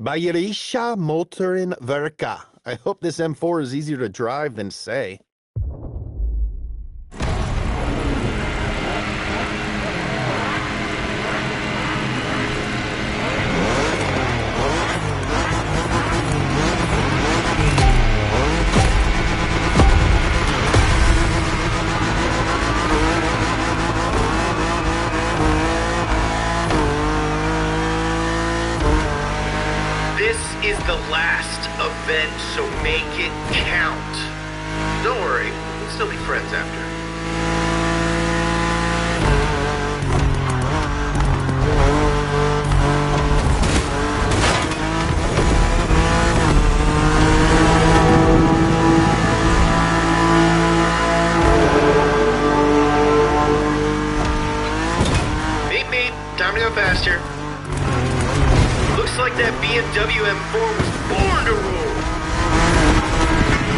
Bayerisha Motorin Verka. I hope this M4 is easier to drive than say. This is the last event, so make it count. Don't worry, we can still be friends after. Meet, time to go faster. Looks like that BMW M4 was born to rule.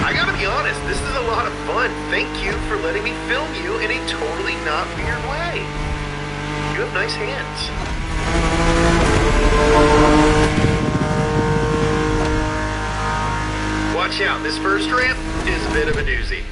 I gotta be honest, this is a lot of fun. Thank you for letting me film you in a totally not weird way. You have nice hands. Watch out, this first ramp is a bit of a doozy.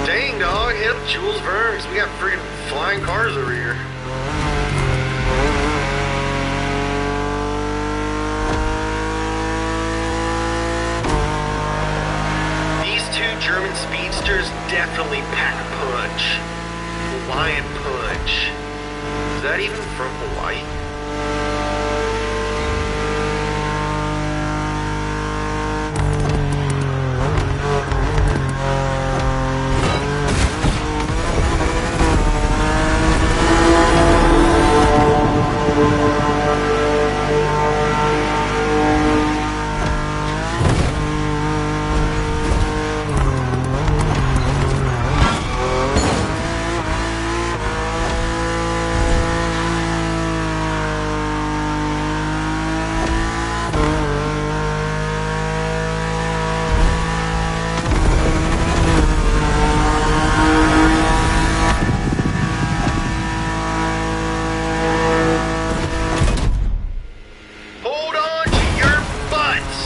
Dang, dog, hit up Jules Verne, 'cause we got friggin' flying cars over here. These two German speedsters definitely pack a punch. Hawaiian punch. Is that even from Hawaii? Hold on to your butts!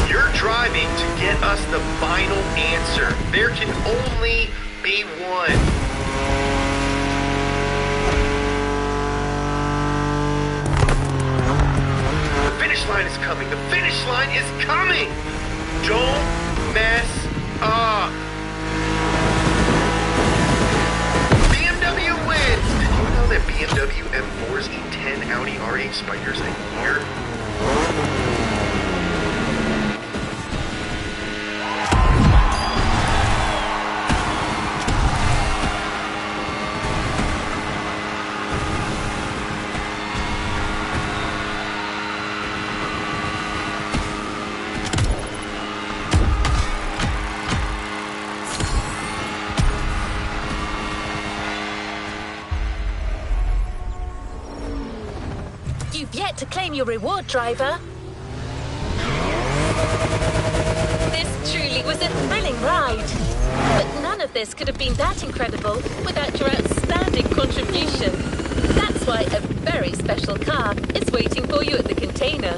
You're driving to get us the final answer. There can only be one. The finish line is coming. The finish line is coming. Don't mess up. BMW wins. Did you know that BMW M4s eat 10 Audi R8 Spiders a year? You've yet to claim your reward, driver. This truly was a thrilling ride. But none of this could have been that incredible without your outstanding contribution. That's why a very special car is waiting for you at the container.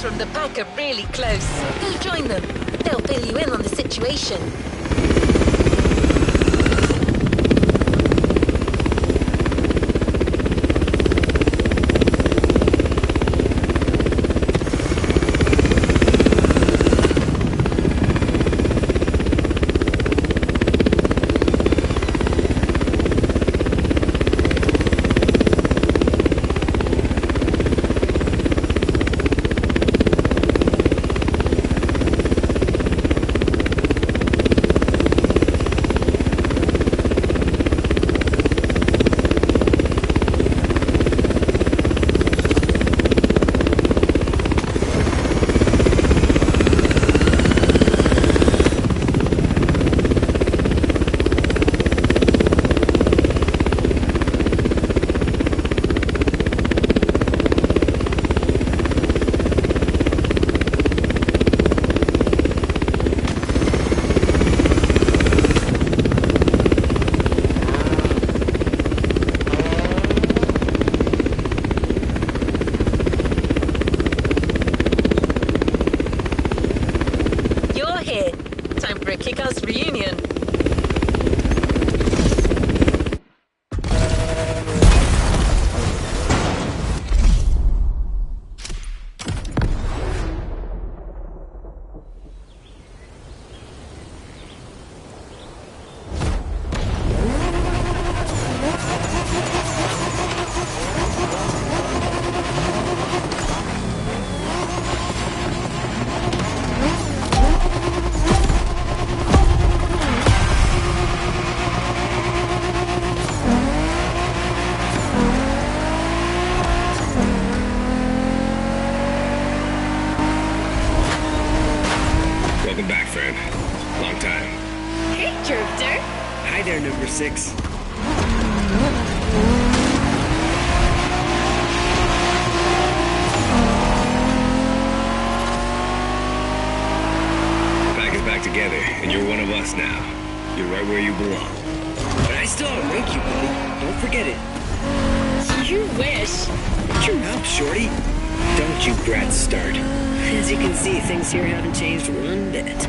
from the pack are really close. Go join them. They'll fill you in on the situation. Kick-Ass reunion. Hi there, number 6. Pack is back together, and you're one of us now. You're right where you belong. But I still outrank you, buddy. Don't forget it. You wish. Shut your mouth, shorty. Don't you brats start. As you can see, things here haven't changed one bit.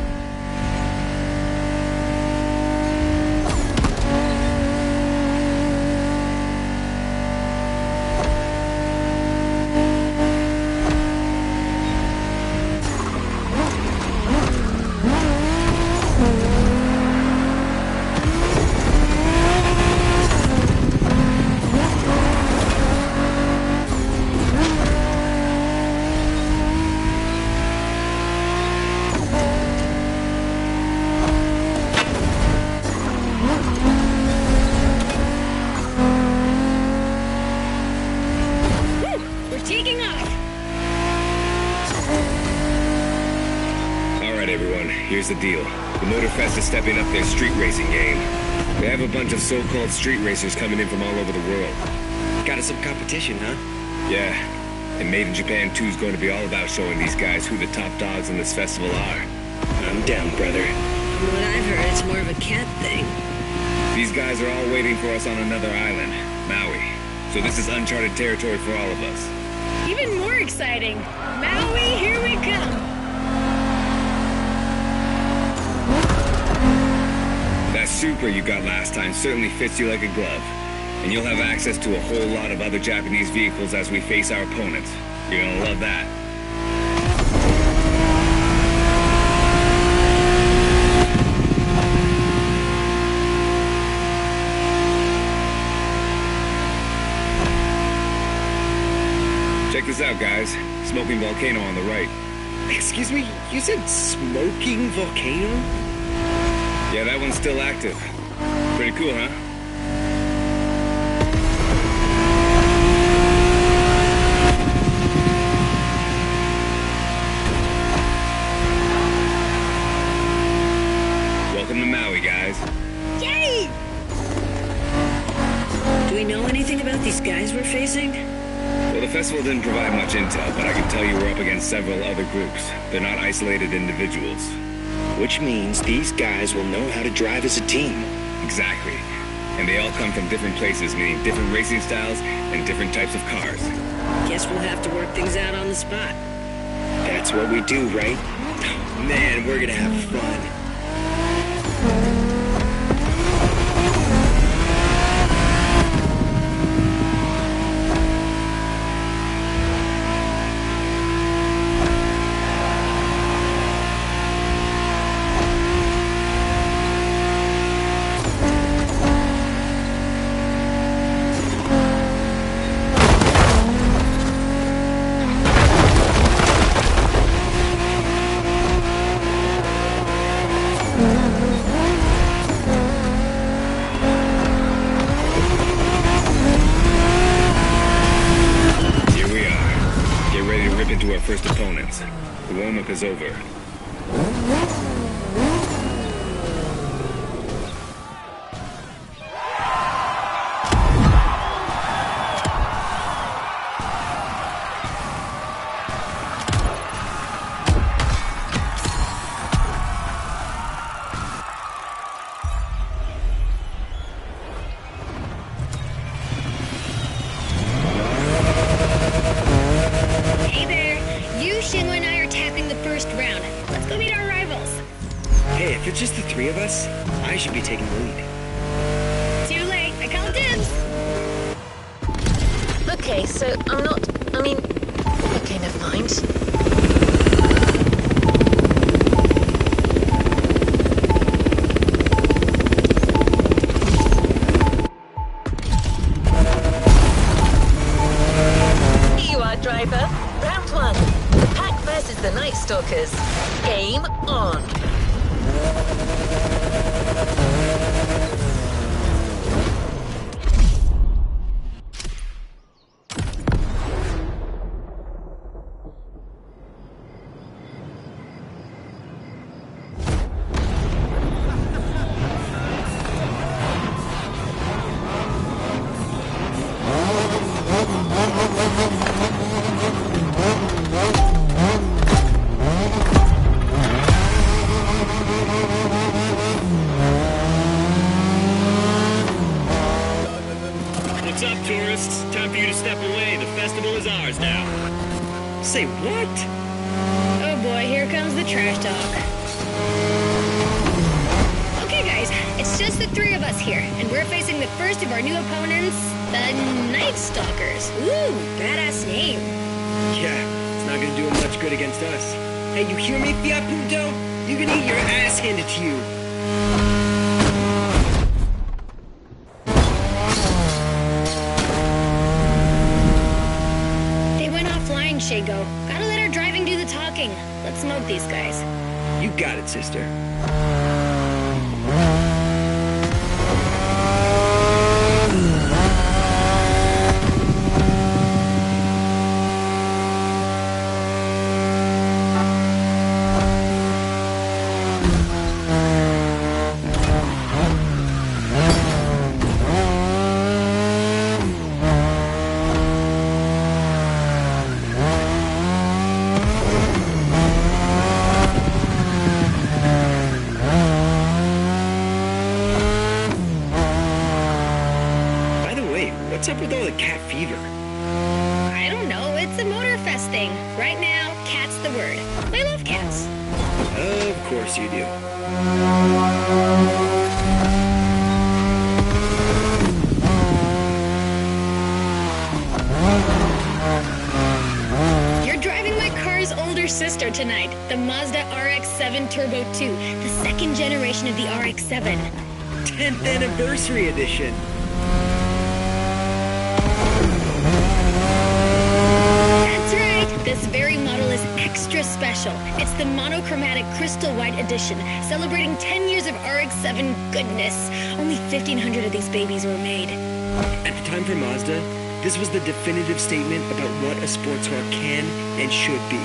Here's the deal. The Motorfest is stepping up their street racing game. They have a bunch of so-called street racers coming in from all over the world. Got us some competition, huh? Yeah. And Made in Japan 2 is going to be all about showing these guys who the top dogs in this festival are. I'm down, brother. From what I've heard, it's more of a cat thing. These guys are all waiting for us on another island, Maui. So this is uncharted territory for all of us. Even more exciting. Maui, here we come. That Supra you got last time certainly fits you like a glove. And you'll have access to a whole lot of other Japanese vehicles as we face our opponents. You're gonna love that. Check this out, guys. Smoking Volcano on the right. Excuse me? You said Smoking Volcano? Yeah, that one's still active. Pretty cool, huh? Welcome to Maui, guys. Yay! Do we know anything about these guys we're facing? Well, the festival didn't provide much intel, but I can tell you we're up against several other groups. They're not isolated individuals. Which means these guys will know how to drive as a team. Exactly. And they all come from different places, meaning different racing styles and different types of cars. Guess we'll have to work things out on the spot. That's what we do, right? Man, we're gonna have fun. Into our first opponents. The warm-up is over. Hey, if it's just the three of us, I should be taking the lead. Too late. I called dibs. Okay, so okay, never mind. Here you are, driver. Round one. The Pack versus the Night Stalkers. Game on. What's up, tourists? Time for you to step away. The festival is ours now. Say what? Oh boy, here comes the trash talk. Okay guys, it's just the three of us here, and we're facing the first of our new opponents, the Night Stalkers. Ooh, badass name. Yeah, it's not gonna do him much good against us. Hey, you hear me, Fiat Punto? You're gonna get your ass handed to you. Shago. Gotta let our driving do the talking. Let's smoke these guys. You got it, sister. What's up with all the cat fever? I don't know. It's a Motorfest thing. Right now, cat's the word. I love cats. Of course you do. You're driving my car's older sister tonight, the Mazda RX-7 Turbo 2, the second generation of the RX-7. 10th anniversary edition. This very model is extra special. It's the monochromatic crystal white edition, celebrating 10 years of RX-7 goodness. Only 1,500 of these babies were made. At the time for Mazda, this was the definitive statement about what a sports car can and should be.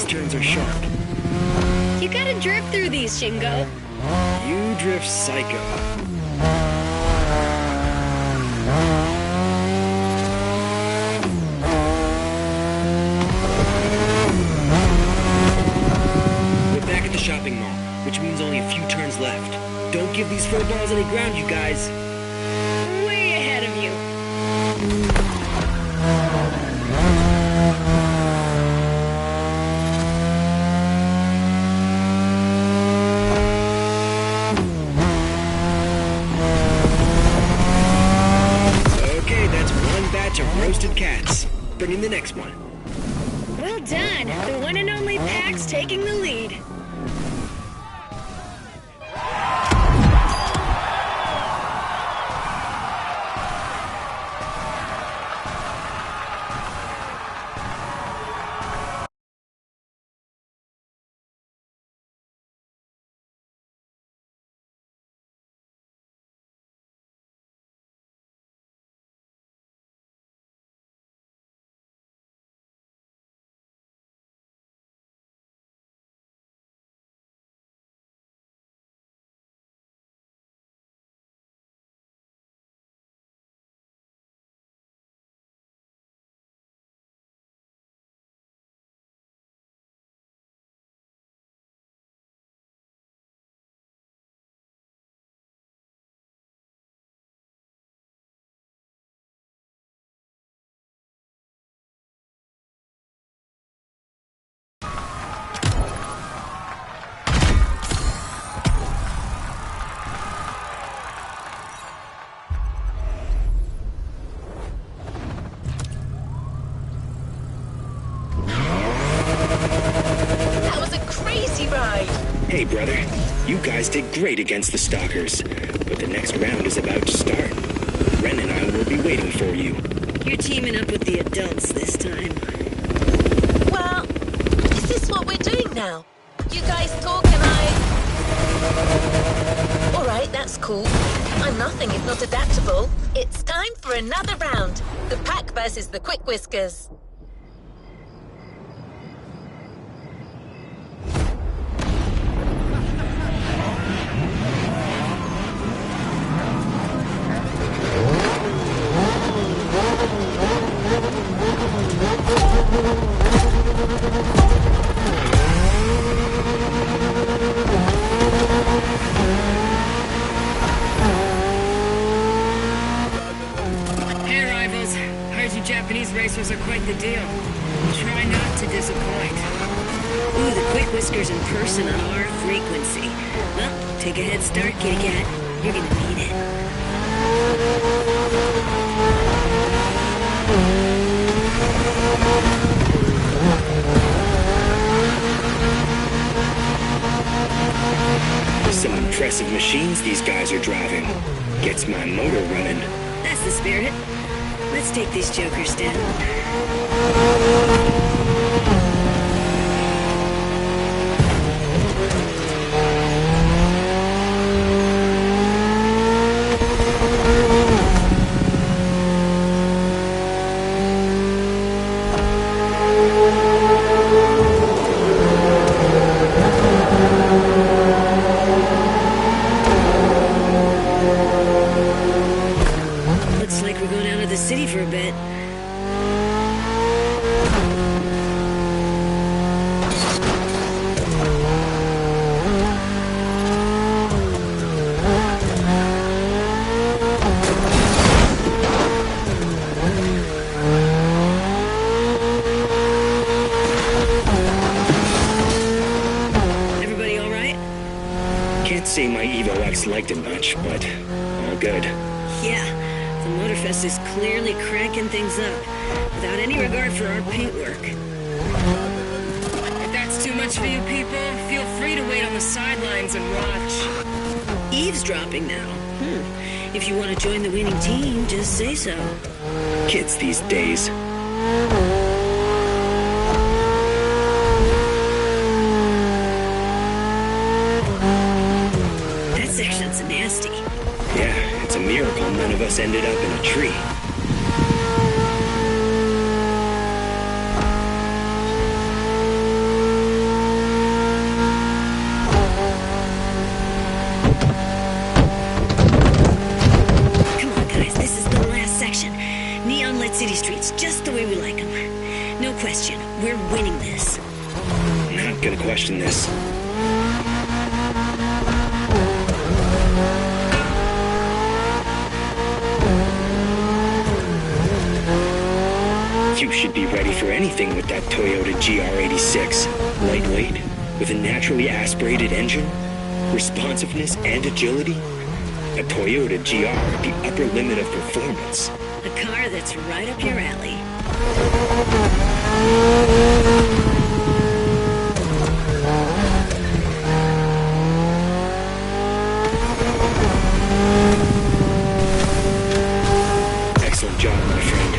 Turns are sharp. You gotta drift through these, Shingo. You drift psycho. these footballs on the ground, you guys. Way ahead of you. Okay, that's one batch of roasted cats. Bring in the next one. Well done. The one and only Pax taking the lead. That was a crazy ride. Hey, brother. You guys did great against the Stalkers. But the next round is about to start. Ren and I will be waiting for you. You're teaming up with the adults this time. Well, is this what we're doing now? You guys talk and I... Alright, that's cool. I'm nothing if not adaptable. It's time for another round. The Pack versus the Quick Whiskers. Hey, rivals. Heard you Japanese racers are quite the deal. Try not to disappoint. Ooh, the Quick Whiskers in person on our frequency. Well, take a head start, kitty cat. You're gonna need it. Some impressive machines these guys are driving. Gets my motor running. That's the spirit. Let's take these jokers down. Looks like we're going out of the city for a bit. Everybody all right? Can't say my Evo X liked it much, but all good. Yeah, the Motorfest is clearly cranking things up, without any regard for our paintwork. If that's too much for you people, feel free to wait on the sidelines and watch. Eavesdropping now. If you want to join the winning team, just say so. Kids these days. That section's nasty. Yeah, it's a miracle none of us ended up in a tree. Come on, guys, this is the last section. Neon-lit city streets, just the way we like them. No question, we're winning this. Not gonna question this. for anything with that Toyota GR86. Lightweight, with a naturally aspirated engine, responsiveness and agility. A Toyota GR at the upper limit of performance. A car that's right up your alley. Excellent job, my friend.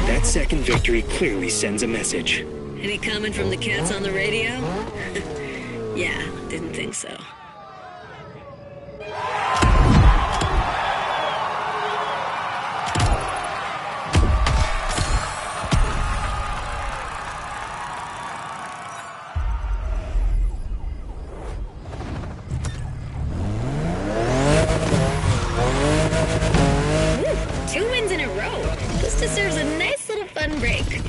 That second victory clearly sends a message. Any comment from the cats on the radio? Yeah, didn't think so. Two wins in a row. This deserves a nice little fun break.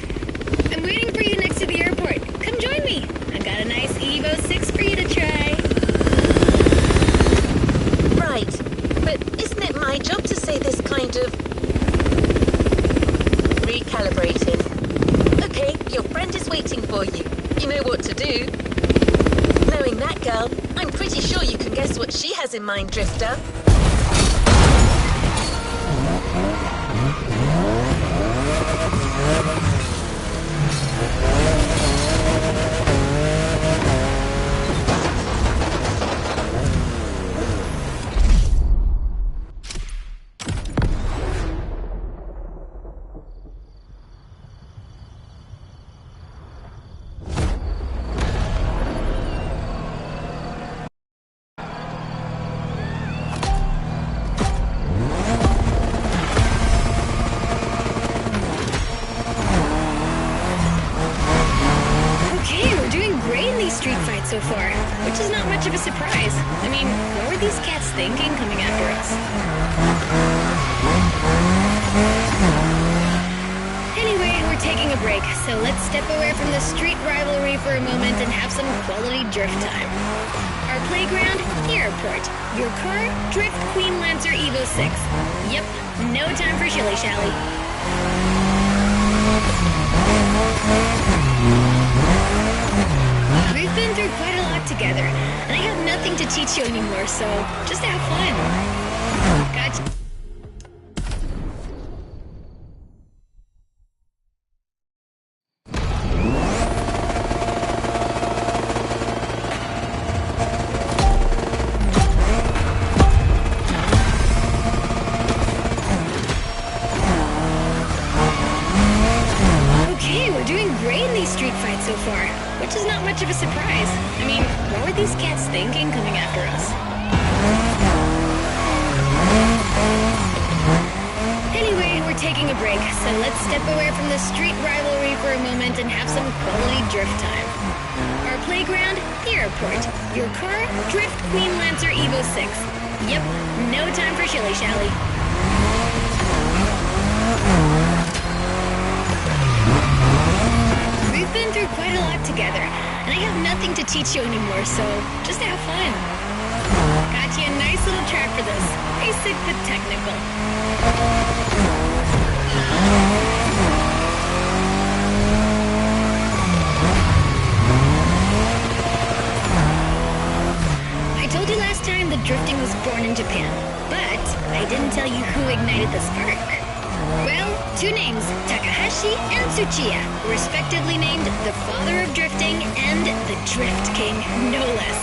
I'm waiting for you next to the airport. Come join me. I got a nice Evo 6 for you to try. Right. But isn't it my job to say this kind of... recalibrating? Okay, your friend is waiting for you. You know what to do. Knowing that girl, I'm pretty sure you can guess what she has in mind, Drifter. So far, which is not much of a surprise. I mean, what were these cats thinking coming after us? Anyway, we're taking a break, so let's step away from the street rivalry for a moment and have some quality drift time. Our playground, the airport. Your car, Drift Queen Lancer Evo 6. Yep, no time for shilly-shally. We've been through quite a lot together, and I have nothing to teach you anymore, so just have fun. Gotcha. Okay, we're doing great in these street fights so far. Which is not much of a surprise. I mean, what were these cats thinking coming after us? Anyway, we're taking a break, so let's step away from the street rivalry for a moment and have some quality drift time. Our playground, the airport. Your car, Drift Queen Lancer Evo 6. Yep, no time for shilly-shally. We've been through quite a lot together, and I have nothing to teach you anymore, so just have fun. Got you a nice little track for this. Basic but technical. I told you last time that drifting was born in Japan, but I didn't tell you who ignited the spark. Well, two names, Takahashi and Tsuchiya, respectively named the father of drifting and the Drift King, no less.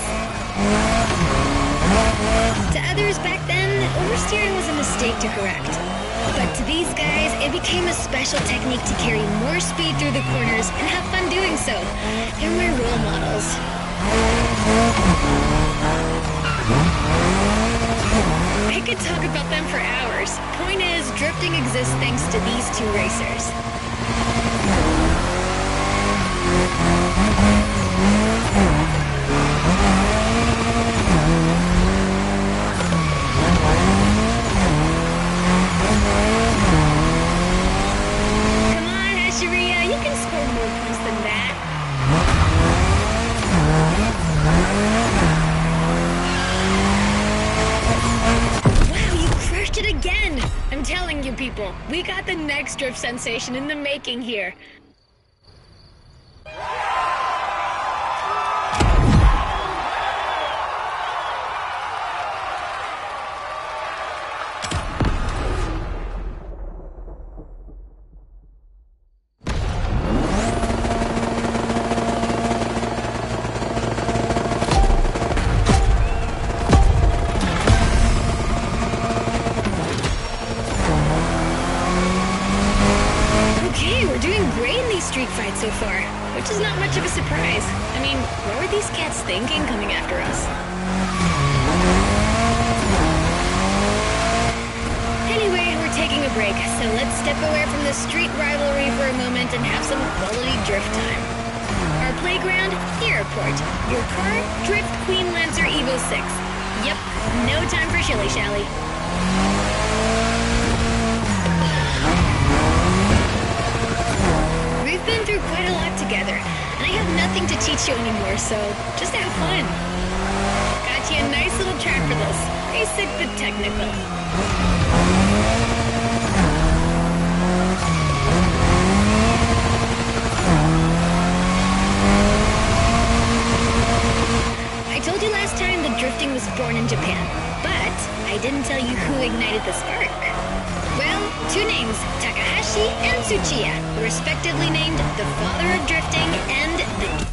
To others back then, oversteering was a mistake to correct. But to these guys, it became a special technique to carry more speed through the corners and have fun doing so. They're my role models. I could talk about them for hours. Point is, drifting exists thanks to these two racers. Come on, Asheria, you can score more points than that. It again! I'm telling you people, we got the next drift sensation in the making here. I mean, what were these cats thinking coming after us? Anyway, we're taking a break, so let's step away from the street rivalry for a moment and have some quality drift time. Our playground, the airport. Your car, Drift Queen Lancer Evo 6. Yep, no time for shilly-shally. We've been through quite a lot together, and I have nothing to teach you anymore, so just have fun. Got you a nice little track for this. Basic but technical. I told you last time that drifting was born in Japan, but I didn't tell you who ignited the spark. Well, two names, Takahashi and Tsuchiya, respectively named the father of drifting and the...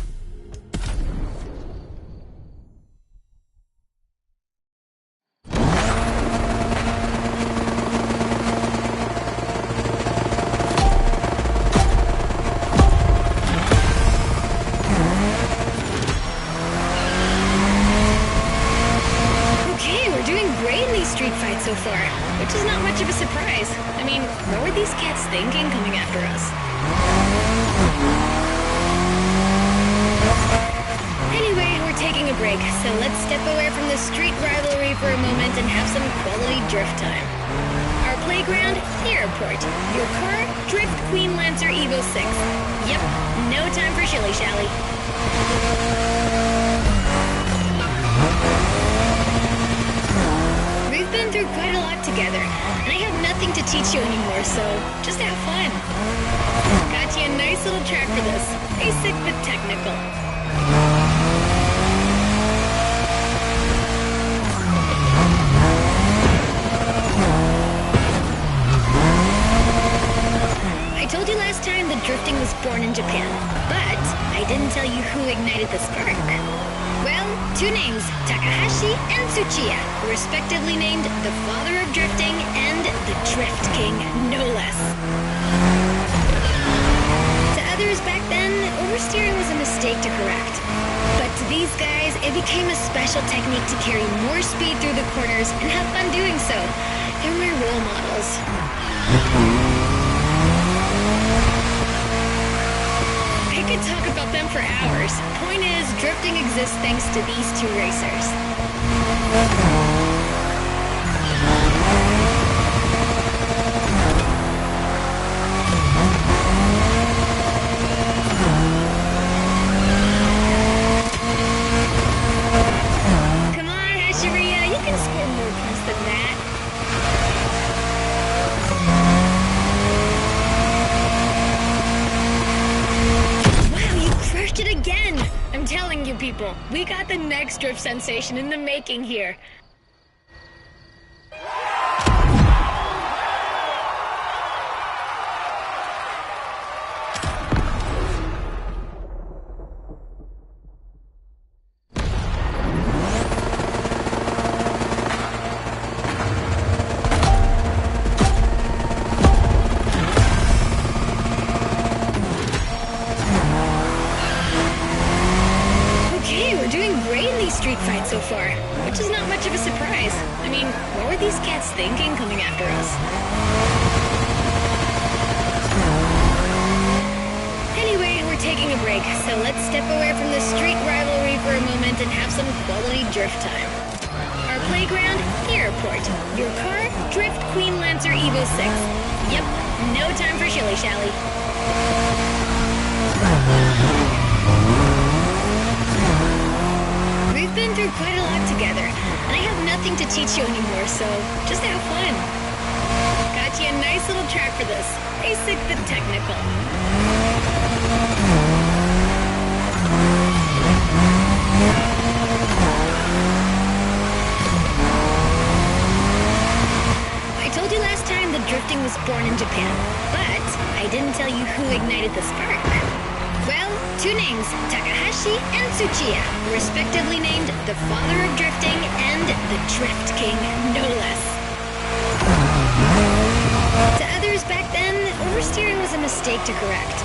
so far, which is not much of a surprise. I mean, what were these cats thinking coming after us? Anyway, we're taking a break, so let's step away from the street rivalry for a moment and have some quality drift time. Our playground, the airport. Your car, Drift Queen Lancer Evo 6. Yep, no time for shilly-shally. We've been through quite a lot together, and I have nothing to teach you anymore, so just have fun. Got you a nice little track for this. Basic but technical. I told you last time that drifting was born in Japan, but I didn't tell you who ignited the spark. Well, two names, Takahashi and Tsuchiya, respectively named the father of drifting and the Drift King, no less. To others back then, oversteering was a mistake to correct. But to these guys, it became a special technique to carry more speed through the corners and have fun doing so. They're my role models. I could talk about them for hours. Point is, drifting exists thanks to these two racers. Come on, Hashiria, you can score more points than that. Crushed it again! I'm telling you people, we got the next drift sensation in the making here. Street fight so far, which is not much of a surprise. I mean, what were these cats thinking coming after us? Anyway, we're taking a break, so let's step away from the street rivalry for a moment and have some quality drift time. Our playground, the airport. Your car, Drift Queen Lancer Evo 6. Yep, no time for shilly-shally. We've been through quite a lot together, and I have nothing to teach you anymore, so just have fun. Got you a nice little track for this. Basic but technical. I told you last time that drifting was born in Japan, but I didn't tell you who ignited the spark. Well, two names, Takahashi and Tsuchiya, respectively named the father of drifting and the Drift King, no less. To others back then, oversteering was a mistake to correct.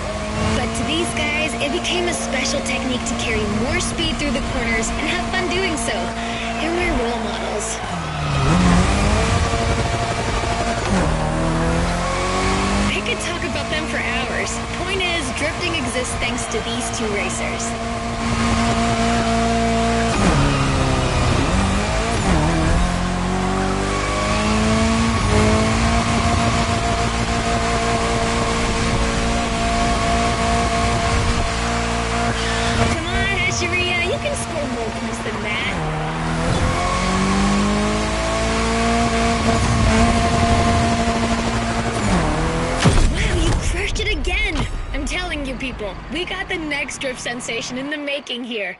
But to these guys, it became a special technique to carry more speed through the corners and have fun doing so. They're my role models. I could talk about them for hours. Point is, drifting exists thanks to these two racers. Come on, Hashiria, you can score more points than that. Wow, you crushed it again! I'm telling you people, we got the next drift sensation in the making here.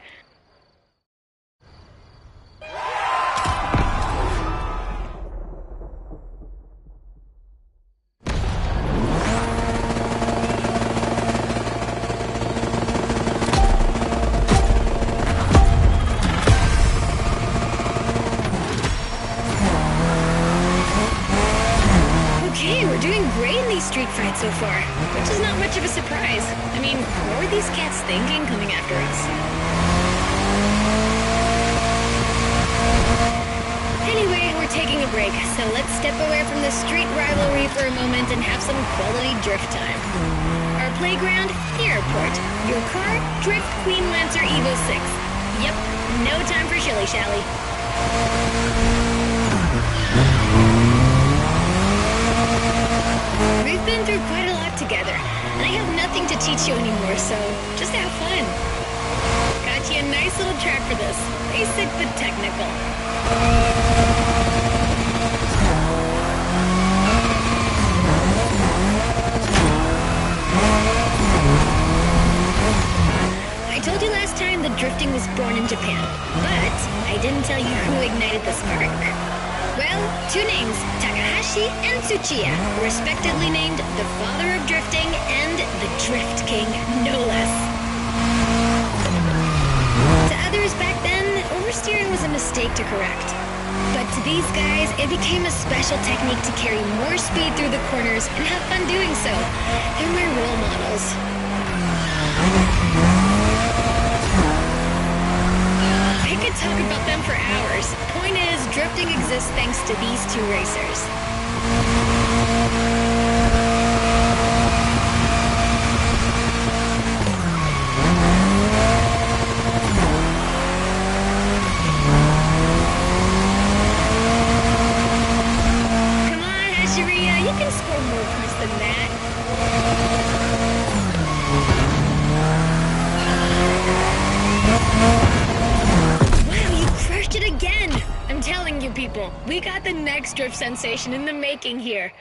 Okay, we're doing great in these street fights so far, which is not much of a surprise. I mean, what were these cats thinking coming after us? Anyway, we're taking a break, so let's step away from the street rivalry for a moment and have some quality drift time. Our playground, the airport. Your car, Drift Queen Lancer Evo 6. Yep, no time for shilly-shally. We've been through quite a lot together, and I have nothing to teach you anymore, so just have fun. Got you a nice little track for this. Basic but technical. I told you last time that drifting was born in Japan, but I didn't tell you who ignited the spark. Well, two names, Takahashi and Tsuchiya, respectively named the father of drifting and the Drift King, no less. To others back then, oversteering was a mistake to correct. But to these guys, it became a special technique to carry more speed through the corners and have fun doing so. They're my role models. I could talk about them for hours. Point is, drifting exists thanks to these two racers. Come on, Hashiria, you can score more points than that. Wow, you crushed it again! I'm telling you people, we got the next drift sensation in the making here.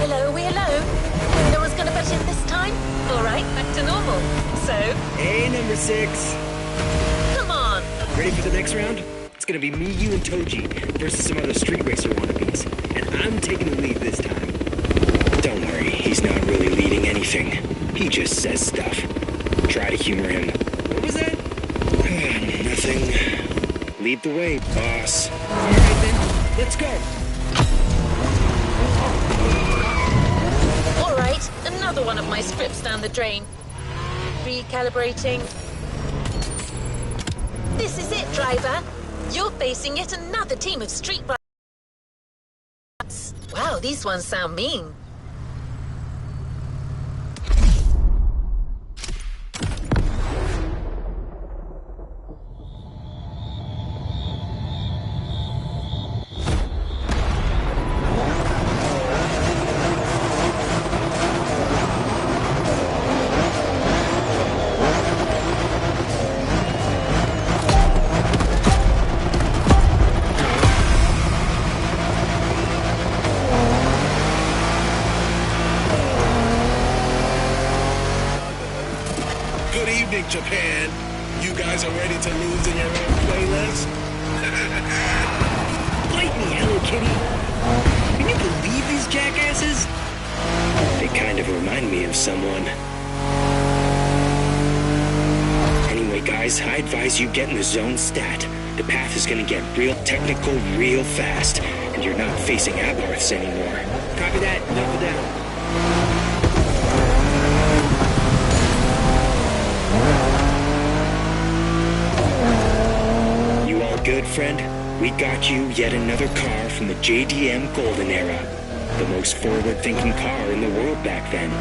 Hello, we alone? No one's gonna butt in this time? All right, back to normal. So, Hey, number 6. come on. Ready for the next round? It's gonna be me, you, and Toji versus some other street racer wannabes. And I'm taking the lead this time. Don't worry, he's not really leading anything. He just says stuff. Try to humor him. What was that? Nothing. Lead the way, boss. All right then, let's go. All right, another one of my scripts down the drain. Recalibrating. This is it, driver. You're facing yet another team of street riders. Wow, these ones sound mean. Japan, you guys are ready to lose in your own playlist? Bite me, Hello Kitty! Can you believe these jackasses? They kind of remind me of someone. Anyway, guys, I advise you get in the zone stat. The path is gonna get real technical real fast, and you're not facing Abarths anymore. Copy that, knuckle down. You all good, friend? We got you yet another car from the JDM Golden Era. The most forward-thinking car in the world back then.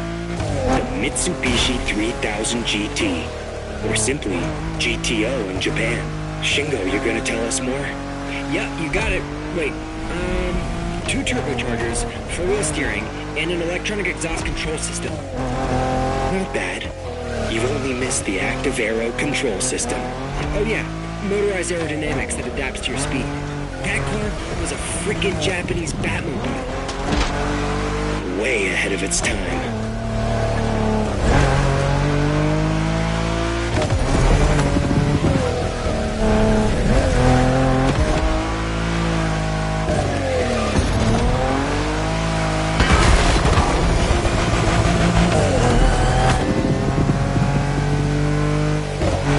The Mitsubishi 3000 GT. Or simply, GTO in Japan. Shingo, you're gonna tell us more? Yeah, you got it. Wait, 2 turbochargers, 4-wheel steering, and an electronic exhaust control system. Not bad. You've only missed the active aero control system. Oh yeah, motorized aerodynamics that adapts to your speed. That car was a freaking Japanese Batmobile. Way ahead of its time.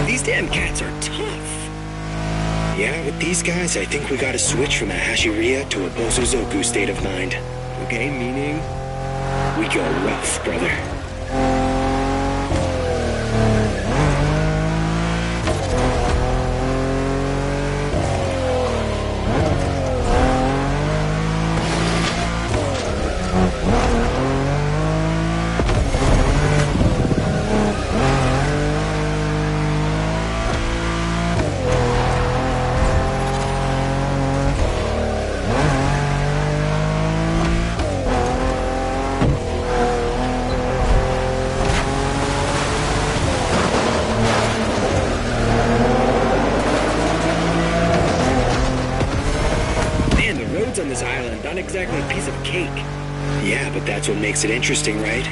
These damn cats are tough. Yeah, with these guys, I think we gotta switch from a Hashiria to a Bosozoku state of mind. Okay, meaning? We go rough, brother. Man, the roads on this island aren't exactly a piece of cake. Yeah, but that's what makes it interesting, right?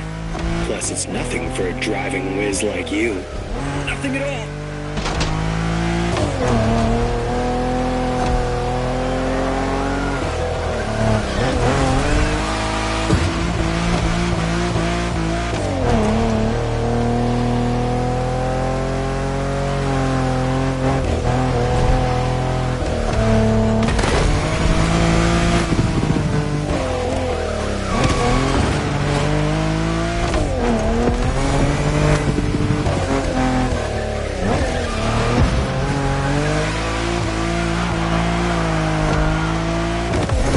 Plus, it's nothing for a driving whiz like you. Nothing at all.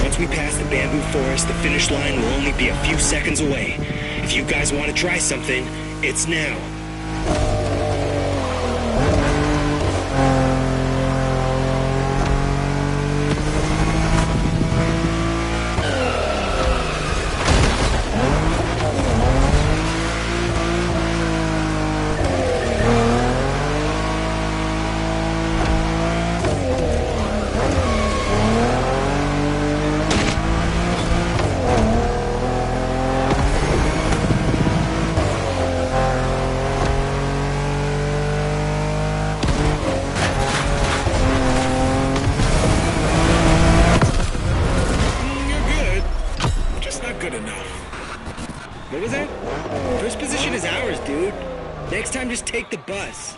Once we pass the bamboo forest, the finish line will only be a few seconds away. If you guys want to try something, it's now. You're good. Just not good enough. What was that? First position is ours, dude. Next time, just take the bus.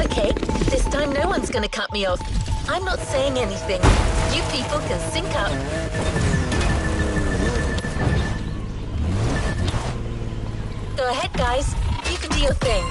Okay, this time no one's gonna cut me off. I'm not saying anything. You people can sync up. Go ahead, guys. You can do your thing.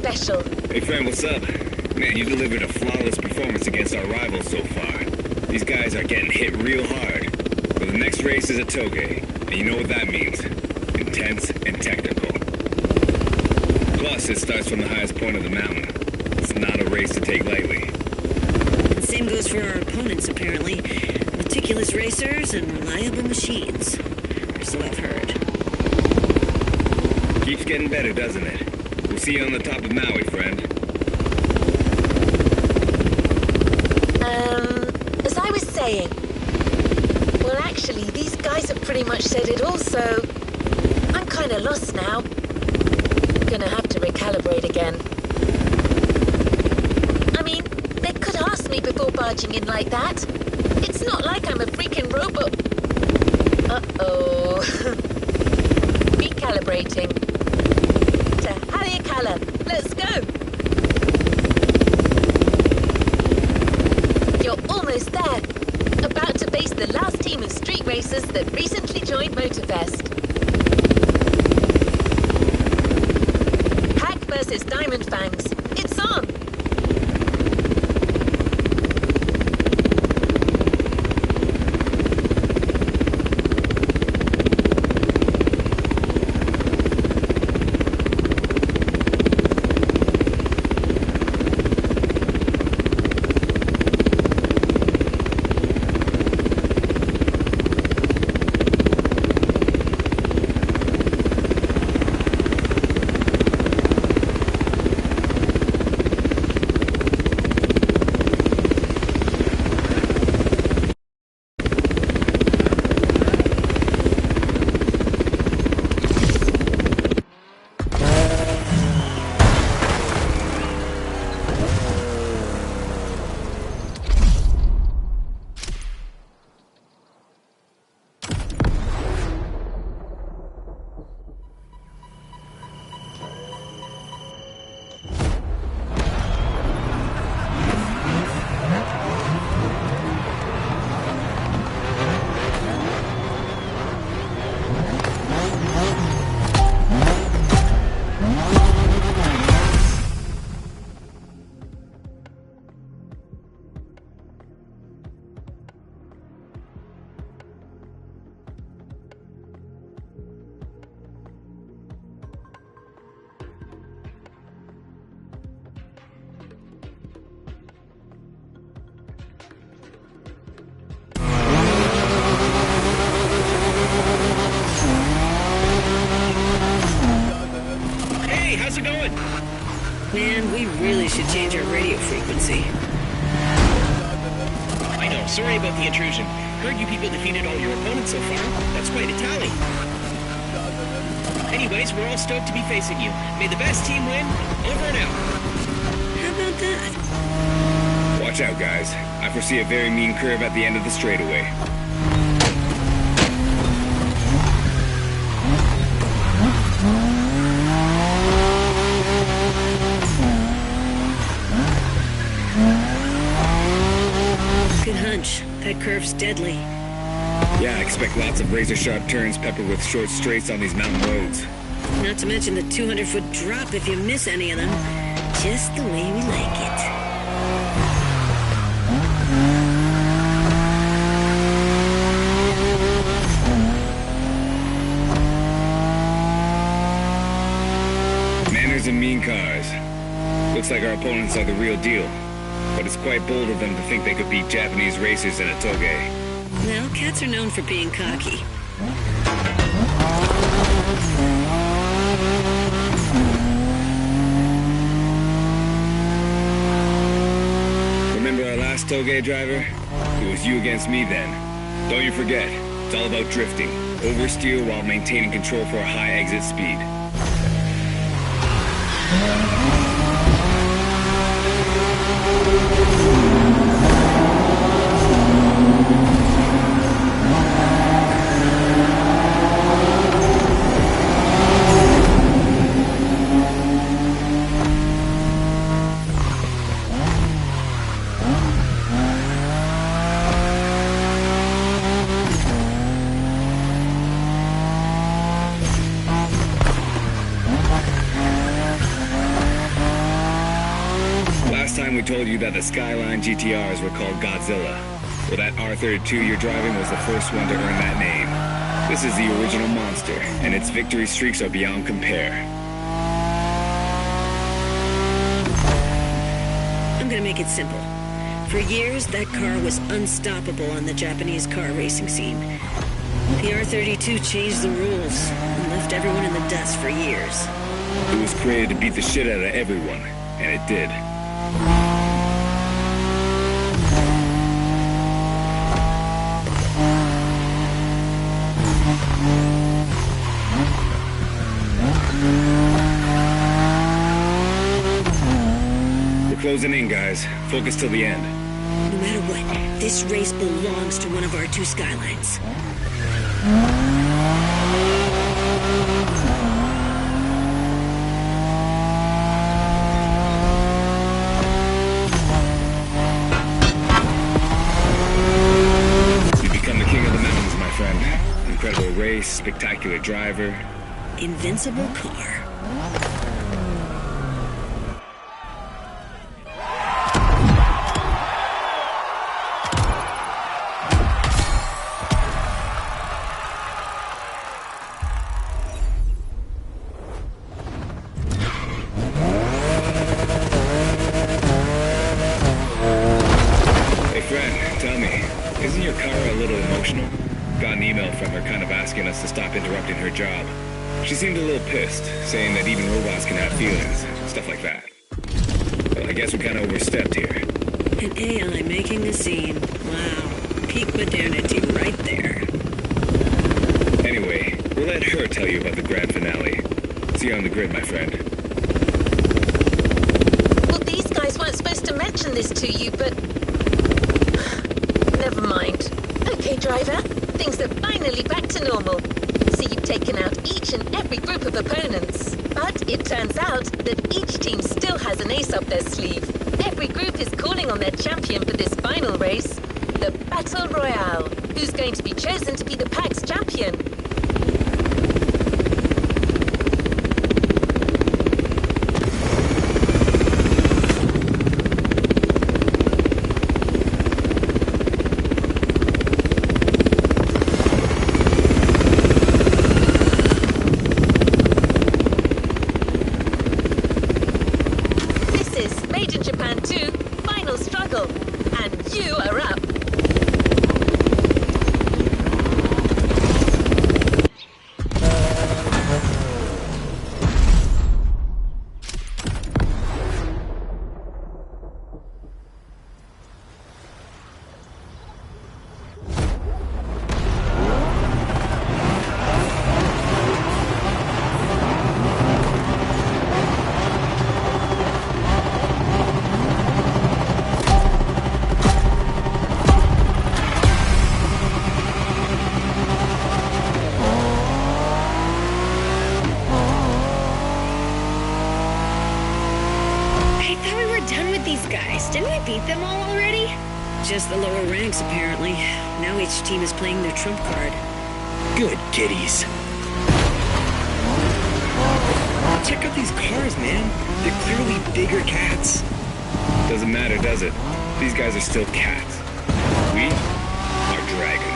special. Hey friend, what's up? Man, you delivered a flawless performance against our rivals so far. These guys are getting hit real hard. But the next race is at Toge, and you know what that means. Intense and technical. Plus, it starts from the highest point of the mountain. It's not a race to take lightly. The same goes for our opponents, apparently. Meticulous racers and reliable machines. Or so I've heard. Keeps getting better, doesn't it? We'll see you on the top of Maui, friend. As I was saying... Well, actually, these guys have pretty much said it all, so... I'm kinda lost now. Gonna have to recalibrate again. I mean, they could ask me before barging in like that. It's not like I'm a freaking robot. Uh-oh. Recalibrating. To Haleakala. Let's go! You're almost there. About to face the last team of street racers that recently joined Motorfest. Hack versus Diamond Fangs. It's on! Man, we really should change our radio frequency. I know, sorry about the intrusion. Heard you people defeated all your opponents so far. That's quite a tally. Anyways, we're all stoked to be facing you. May the best team win. Over and out. How about that? Watch out, guys. I foresee a very mean curve at the end of the straightaway. Good hunch. That curve's deadly. Yeah, I expect lots of razor-sharp turns peppered with short straights on these mountain roads. Not to mention the 200-foot drop if you miss any of them. Just the way we like it. Manners and mean cars. Looks like our opponents are the real deal. But it's quite bold of them to think they could beat Japanese racers in a Toge. Well, cats are known for being cocky. Remember our last Toge driver? It was you against me then. Don't you forget, it's all about drifting. Oversteer while maintaining control for a high exit speed. time we told you that the Skyline GTRs were called Godzilla. Well, that R32 you're driving was the first one to earn that name. This is the original monster, and its victory streaks are beyond compare. I'm gonna make it simple. For years, that car was unstoppable on the Japanese car racing scene. The R32 changed the rules and left everyone in the dust for years. It was created to beat the shit out of everyone, and it did. We're closing in, guys. Focus till the end. No matter what, this race belongs to one of our two Skylines. You become the king of the mountains, my friend. Incredible race, spectacular driver. Invincible car. Hey friend, tell me, isn't your car a little emotional? Got an email from her kind of asking us to stop interrupting her job. She seemed a little pissed, saying that even robots can have feelings, stuff like that. Well, I guess we kind of overstepped here. An AI making a scene. Wow. Peak modernity right there. Anyway, we'll let her tell you about the grand finale. See you on the grid, my friend. Well, these guys weren't supposed to mention this to you, but... Never mind. Okay, driver. Things are finally back to normal. So you've taken out each and every group of opponents. But it turns out that each team still has an ace up their sleeve. Every group is calling on their champion for this final race, the Battle Royale. Who's going to be chosen to be the PAX champion? Made in Japan 2, Final Struggle. And you are up. Didn't we beat them all already? Just the lower ranks, apparently. Now each team is playing their trump card. Good kitties. Check out these cars, man. They're clearly bigger cats. Doesn't matter, does it? These guys are still cats. We are dragons.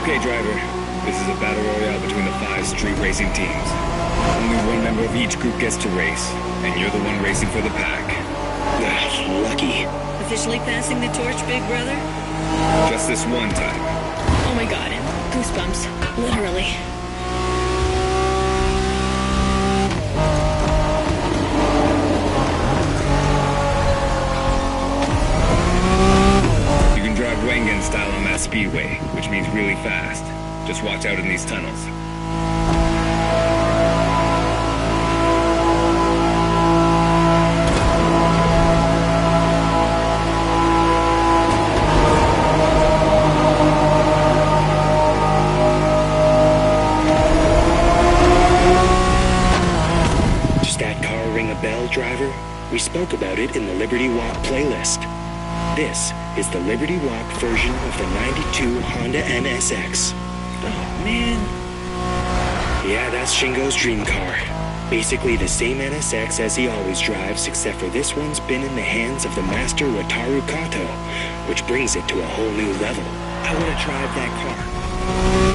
Okay, driver. This is a battle royale between the 5 street racing teams. Only one member of each group gets to race, and you're the one racing for the pack. Lucky. Officially passing the torch, big brother? Just this one time. Oh my god. Goosebumps. Literally. You can drive Wengen style on that speedway, which means really fast. Just watch out in these tunnels. Does that car ring a bell, driver? We spoke about it in the Liberty Walk playlist. This is the Liberty Walk version of the 92 Honda NSX. Oh, man. Yeah, that's Shingo's dream car. Basically the same NSX as he always drives, except for this one's been in the hands of the master Wataru Kato, which brings it to a whole new level. I want to drive that car.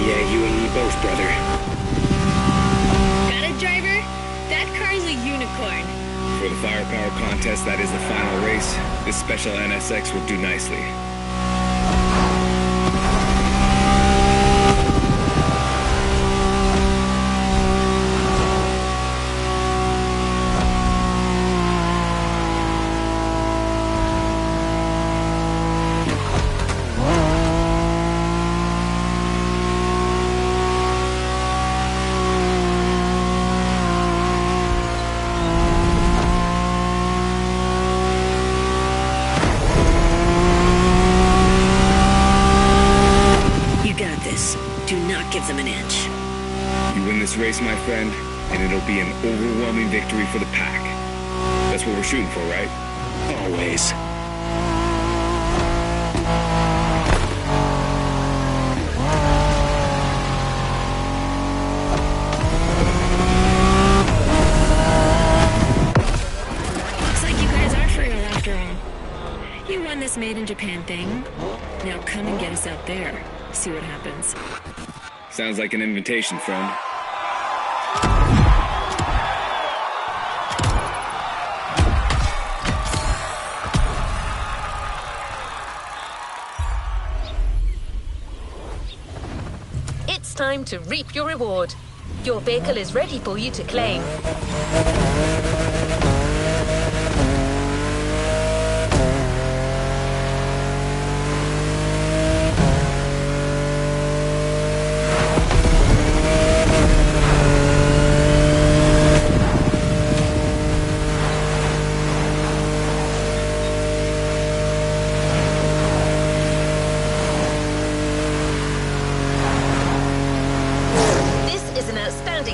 Yeah, you and me both, brother. Got it, driver? That car's a unicorn. For the firepower contest that is the final race, this special NSX will do nicely. Give them an inch. You win this race, my friend, and it'll be an overwhelming victory for the pack. That's what we're shooting for, right? Always. Looks like you guys are for real after all. You won this Made in Japan thing. Now come and get us out there. See what happens. Sounds like an invitation, friend. It's time to reap your reward. Your vehicle is ready for you to claim.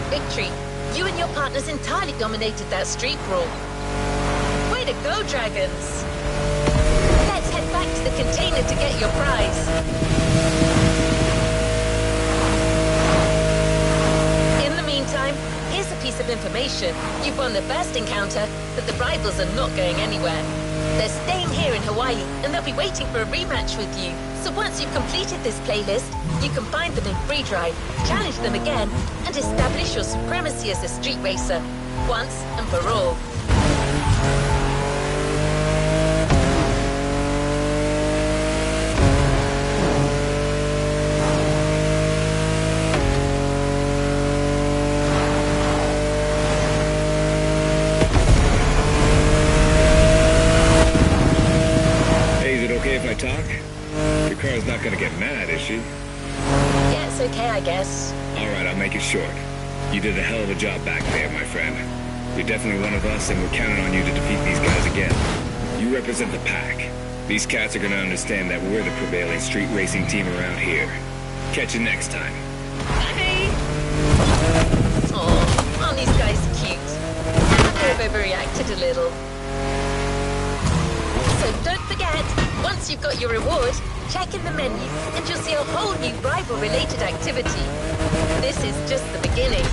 Victory. You and your partners entirely dominated that street brawl. Way to go, Dragons! Let's head back to the container to get your prize. In the meantime, here's a piece of information. You've won the first encounter, but the rivals are not going anywhere. They're staying here in Hawaii, and they'll be waiting for a rematch with you. So once you've completed this playlist, you can find them in free drive, challenge them again, and establish your supremacy as a street racer, once and for all. If I talk? Your car's not gonna get mad, is she? Yeah, it's okay, I guess. Alright, I'll make it short. You did a hell of a job back there, my friend. You're definitely one of us, and we're counting on you to defeat these guys again. You represent the pack. These cats are gonna understand that we're the prevailing street racing team around here. Catch you next time. Bye! Aw, aren't these guys cute? I may have overreacted a little. So don't forget, once you've got your reward, check in the menu and you'll see a whole new rival-related activity. This is just the beginning.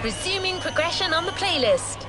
Resuming progression on the playlist.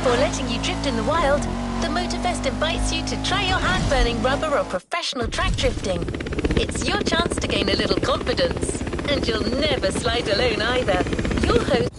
before letting you drift in the wild, the Motorfest invites you to try your hand burning rubber or professional track drifting. It's your chance to gain a little confidence. And you'll never slide alone either. Your host...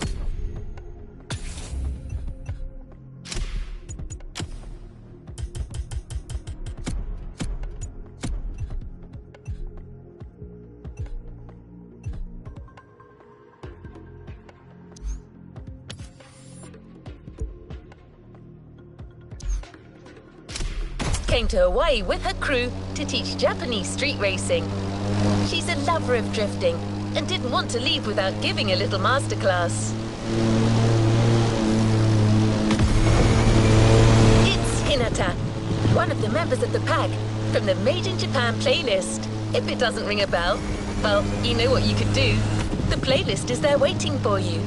came to Hawaii with her crew to teach Japanese street racing. She's a lover of drifting and didn't want to leave without giving a little masterclass. It's Hinata, one of the members of the pack from the Made in Japan playlist. If it doesn't ring a bell, well, you know what you could do. The playlist is there waiting for you.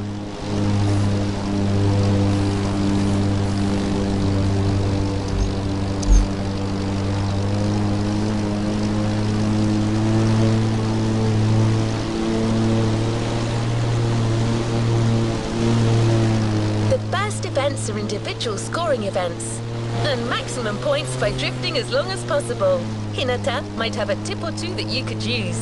Events are individual scoring events. Earn maximum points by drifting as long as possible. Hinata might have a tip or two that you could use.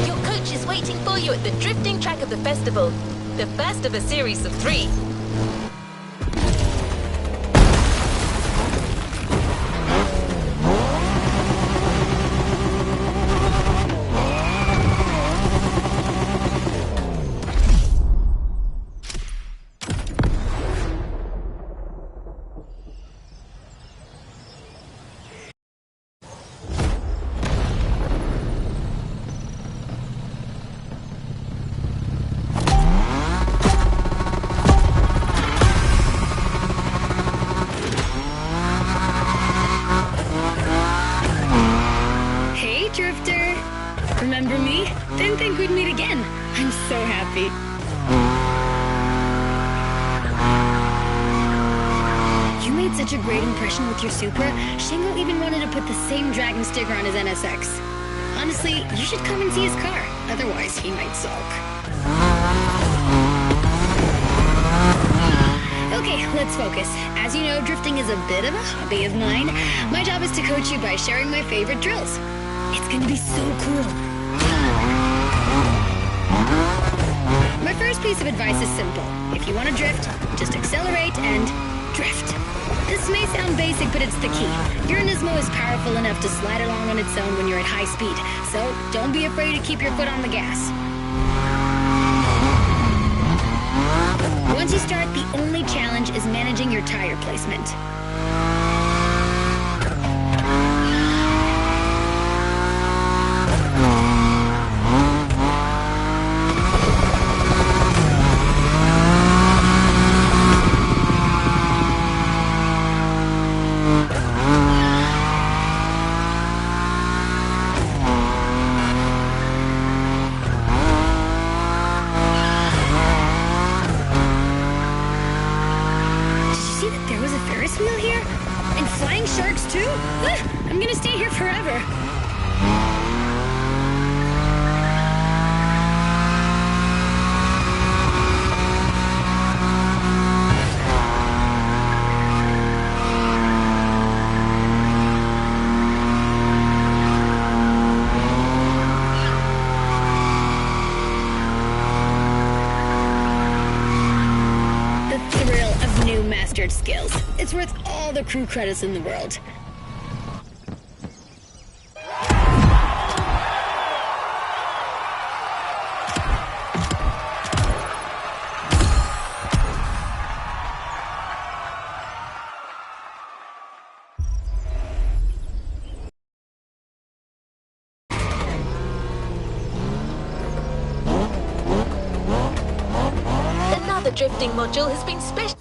Your coach is waiting for you at the drifting track of the festival. The first of a series of 3. Drifter. Remember me? Didn't think we'd meet again. I'm so happy. You made such a great impression with your Supra, Shingo even wanted to put the same Dragon sticker on his NSX. Honestly, you should come and see his car. Otherwise, he might sulk. Okay, let's focus. As you know, drifting is a bit of a hobby of mine. My job is to coach you by sharing my favorite drills. It's gonna be so cool. My first piece of advice is simple. If you want to drift, just accelerate and drift. This may sound basic, but it's the key. Your Nismo is powerful enough to slide along on its own when you're at high speed, so don't be afraid to keep your foot on the gas. Once you start, the only challenge is managing your tire placement. Wheel here? And flying sharks too? I'm gonna stay here forever. Mastered skills. It's worth all the crew credits in the world. Another drifting module has been special.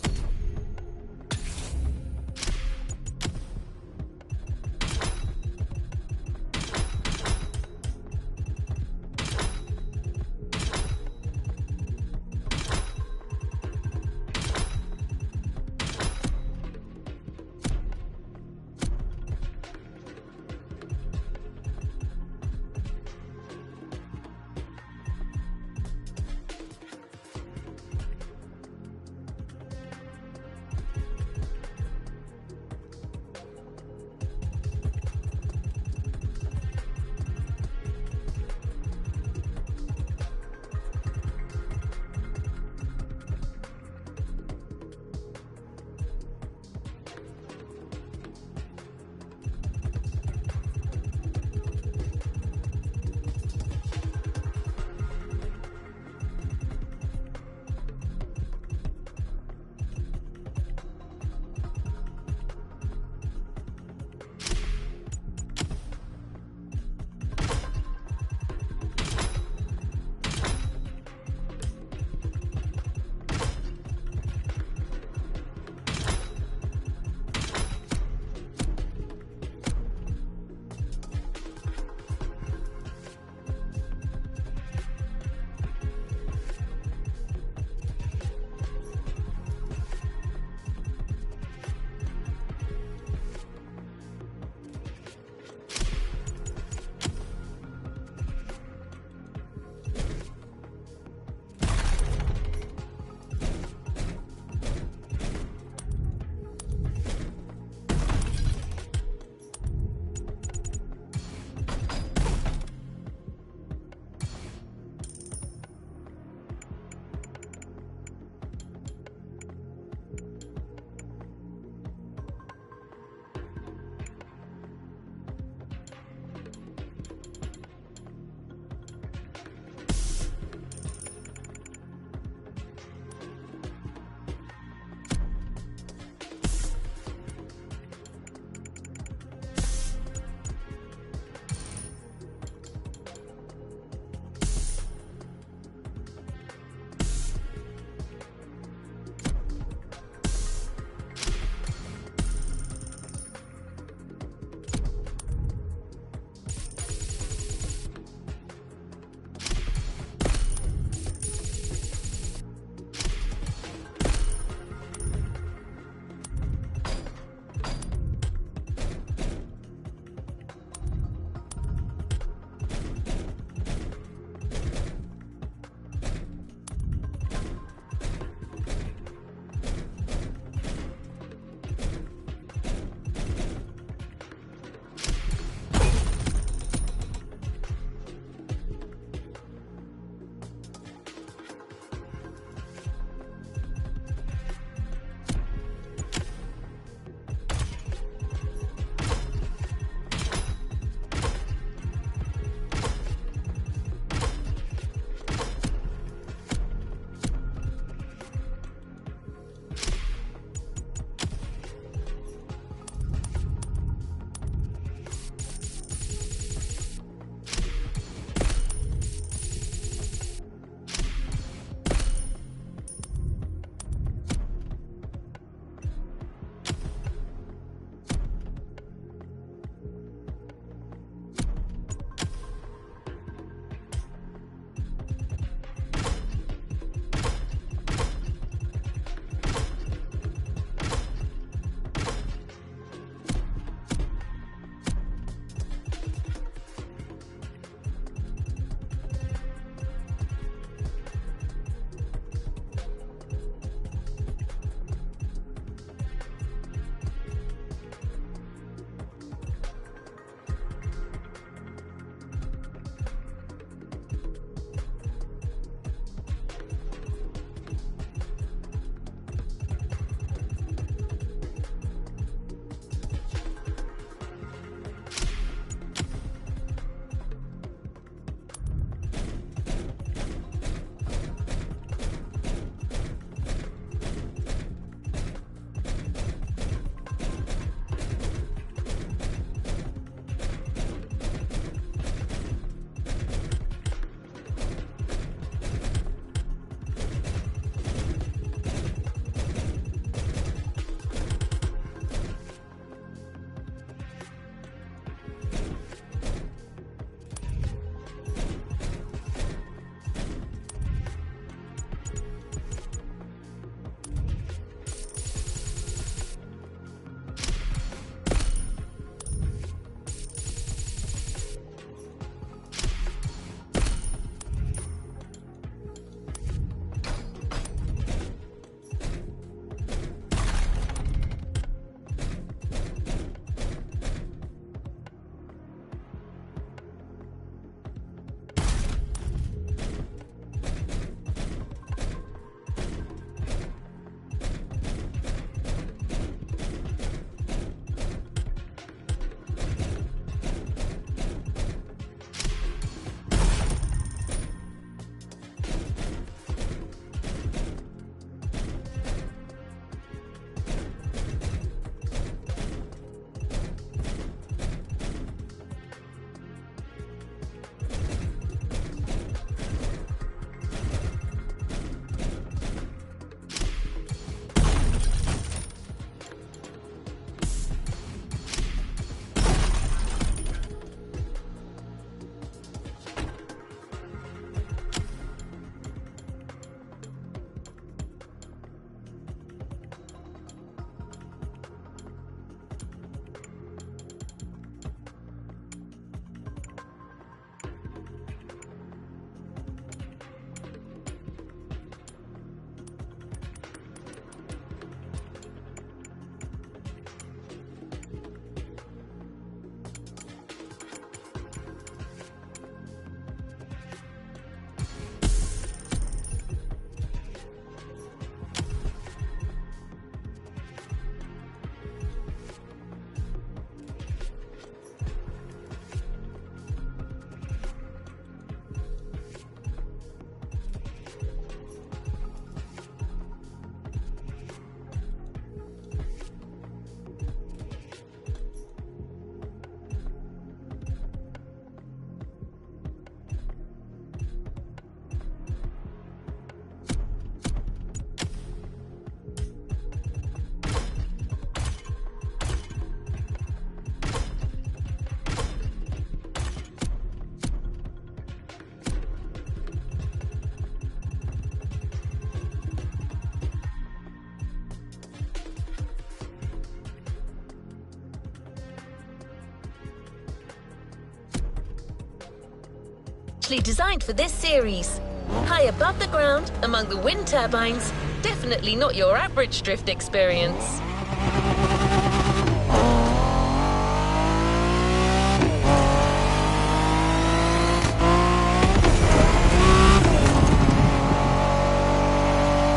specially designed for this series. High above the ground, among the wind turbines, definitely not your average drift experience.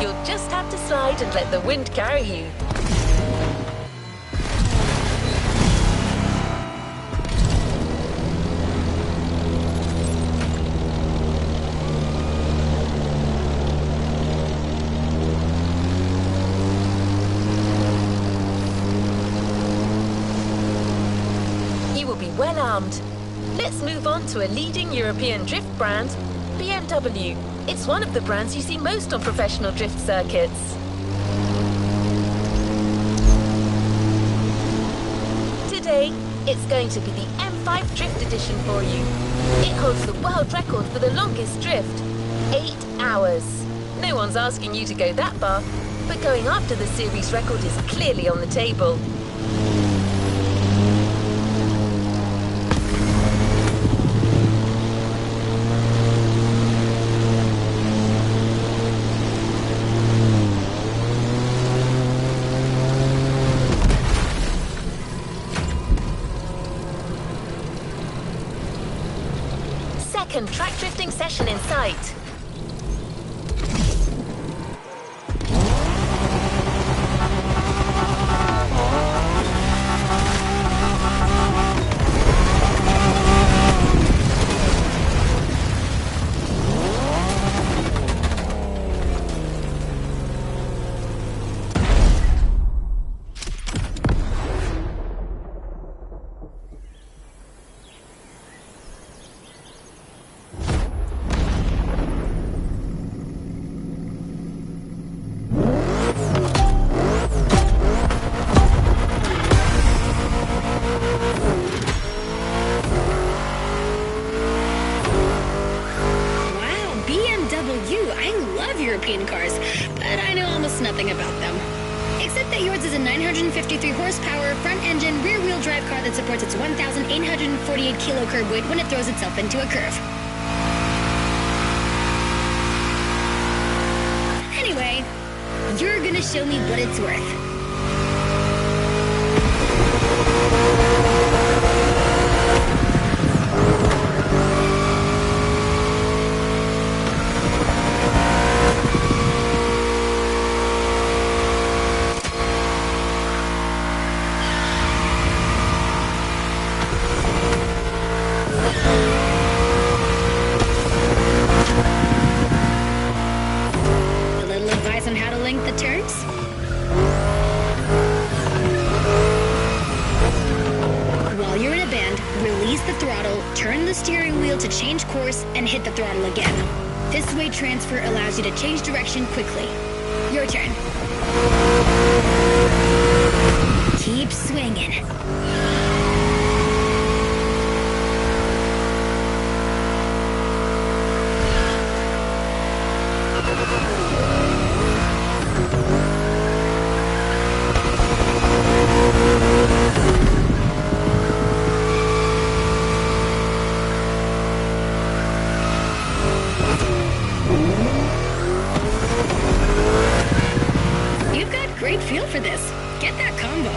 You'll just have to slide and let the wind carry you. Well armed. Let's move on to a leading European drift brand, BMW. It's one of the brands you see most on professional drift circuits. Today, it's going to be the M5 Drift Edition for you. It holds the world record for the longest drift, 8 hours. No one's asking you to go that far, but going after the series record is clearly on the table. Second track drifting session in sight. European cars, but I know almost nothing about them. Except that yours is a 953 horsepower, front-engine, rear-wheel drive car that supports its 1,848 kilo curb weight when it throws itself into a curve. Anyway, you're gonna show me what it's worth. On how to link the turns? While you're in a bend, release the throttle, turn the steering wheel to change course, and hit the throttle again. This weight transfer allows you to change direction quickly. Your turn. Keep swinging. You've got great feel for this. Get that combo.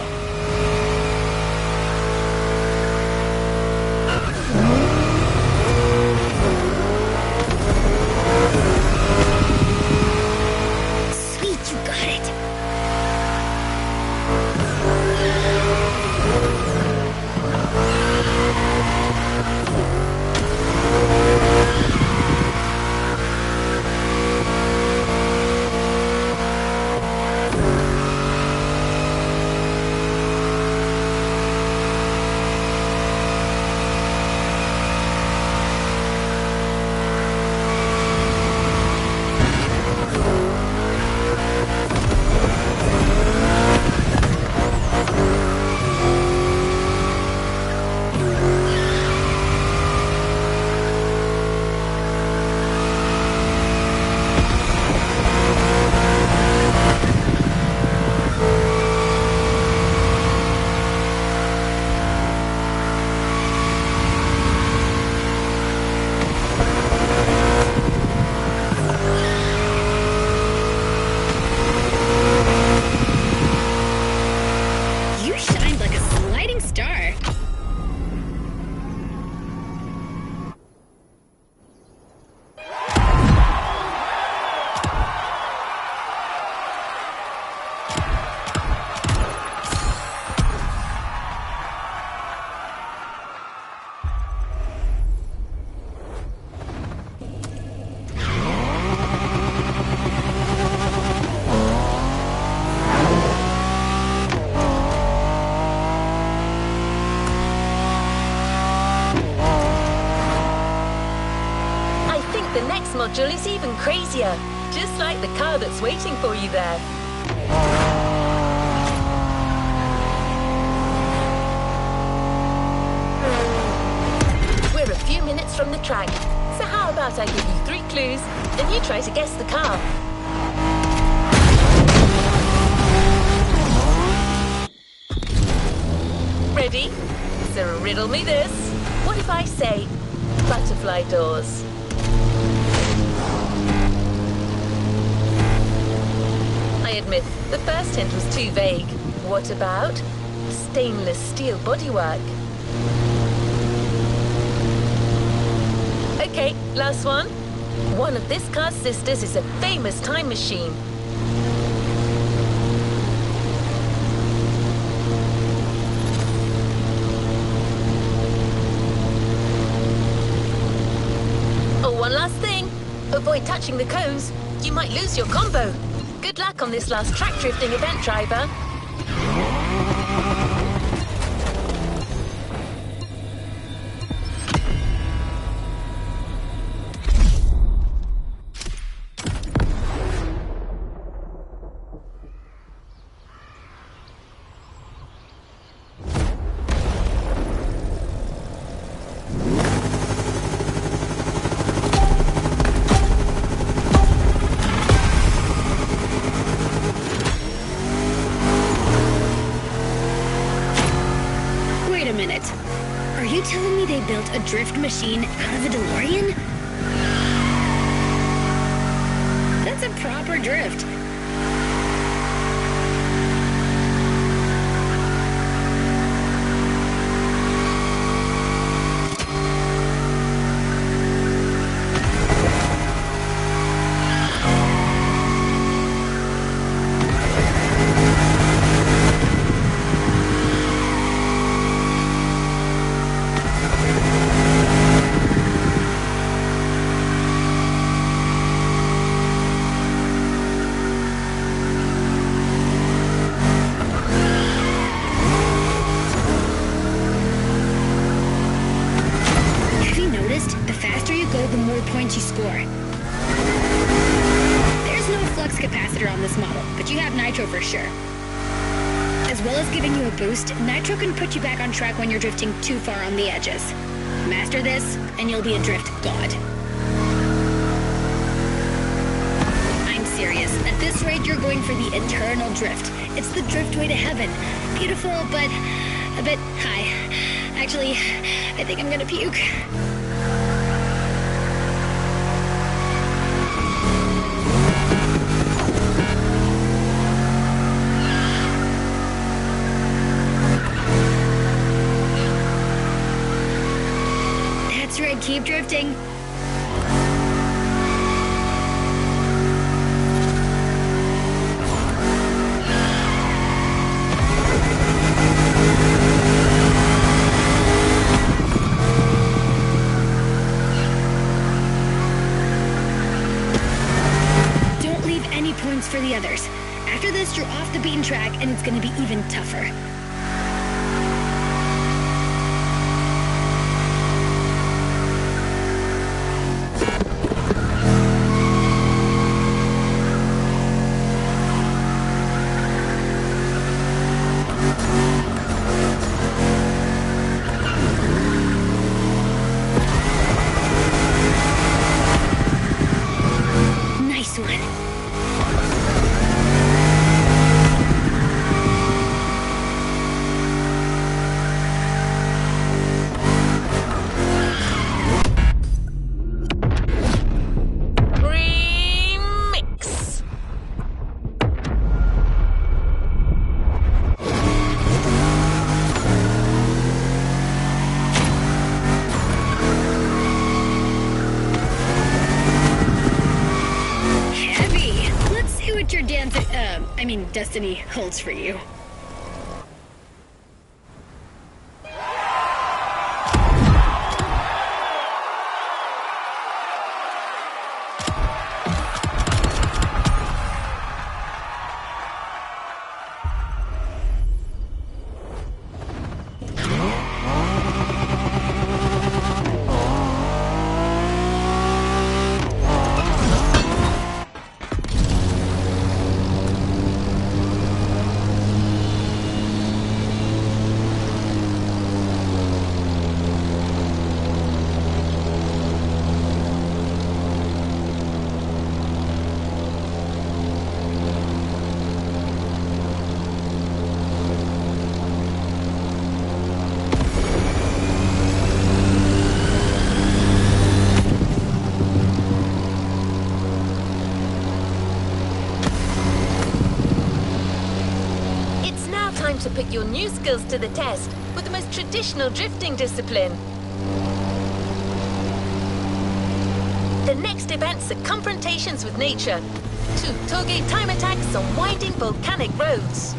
The next module is even crazier, just like the car that's waiting for you there. We're a few minutes from the track, so how about I give you 3 clues, and you try to guess the car. Ready? So riddle me this. What if I say butterfly doors? I admit, the first hint was too vague. What about stainless steel bodywork? Okay, last one. One of this car's sisters is a famous time machine. Oh, one last thing. Avoid touching the cones. You might lose your combo. Good luck on this last track drifting event, driver. Are you telling me they built a drift machine out of a DeLorean? That's a proper drift. Points you score. There's no flux capacitor on this model, but you have nitro for sure. As well as giving you a boost, nitro can put you back on track when you're drifting too far on the edges. Master this, and you'll be a drift god. I'm serious. At this rate, you're going for the eternal drift. It's the driftway to heaven. Beautiful, but a bit high. Actually, I think I'm gonna puke. That's right, keep drifting. Don't leave any points for the others. After this, you're off the beaten track, and it's gonna be even tougher. Destiny holds for you. put your new skills to the test with the most traditional drifting discipline. The next events are confrontations with nature. 2 Toge time attacks on winding volcanic roads.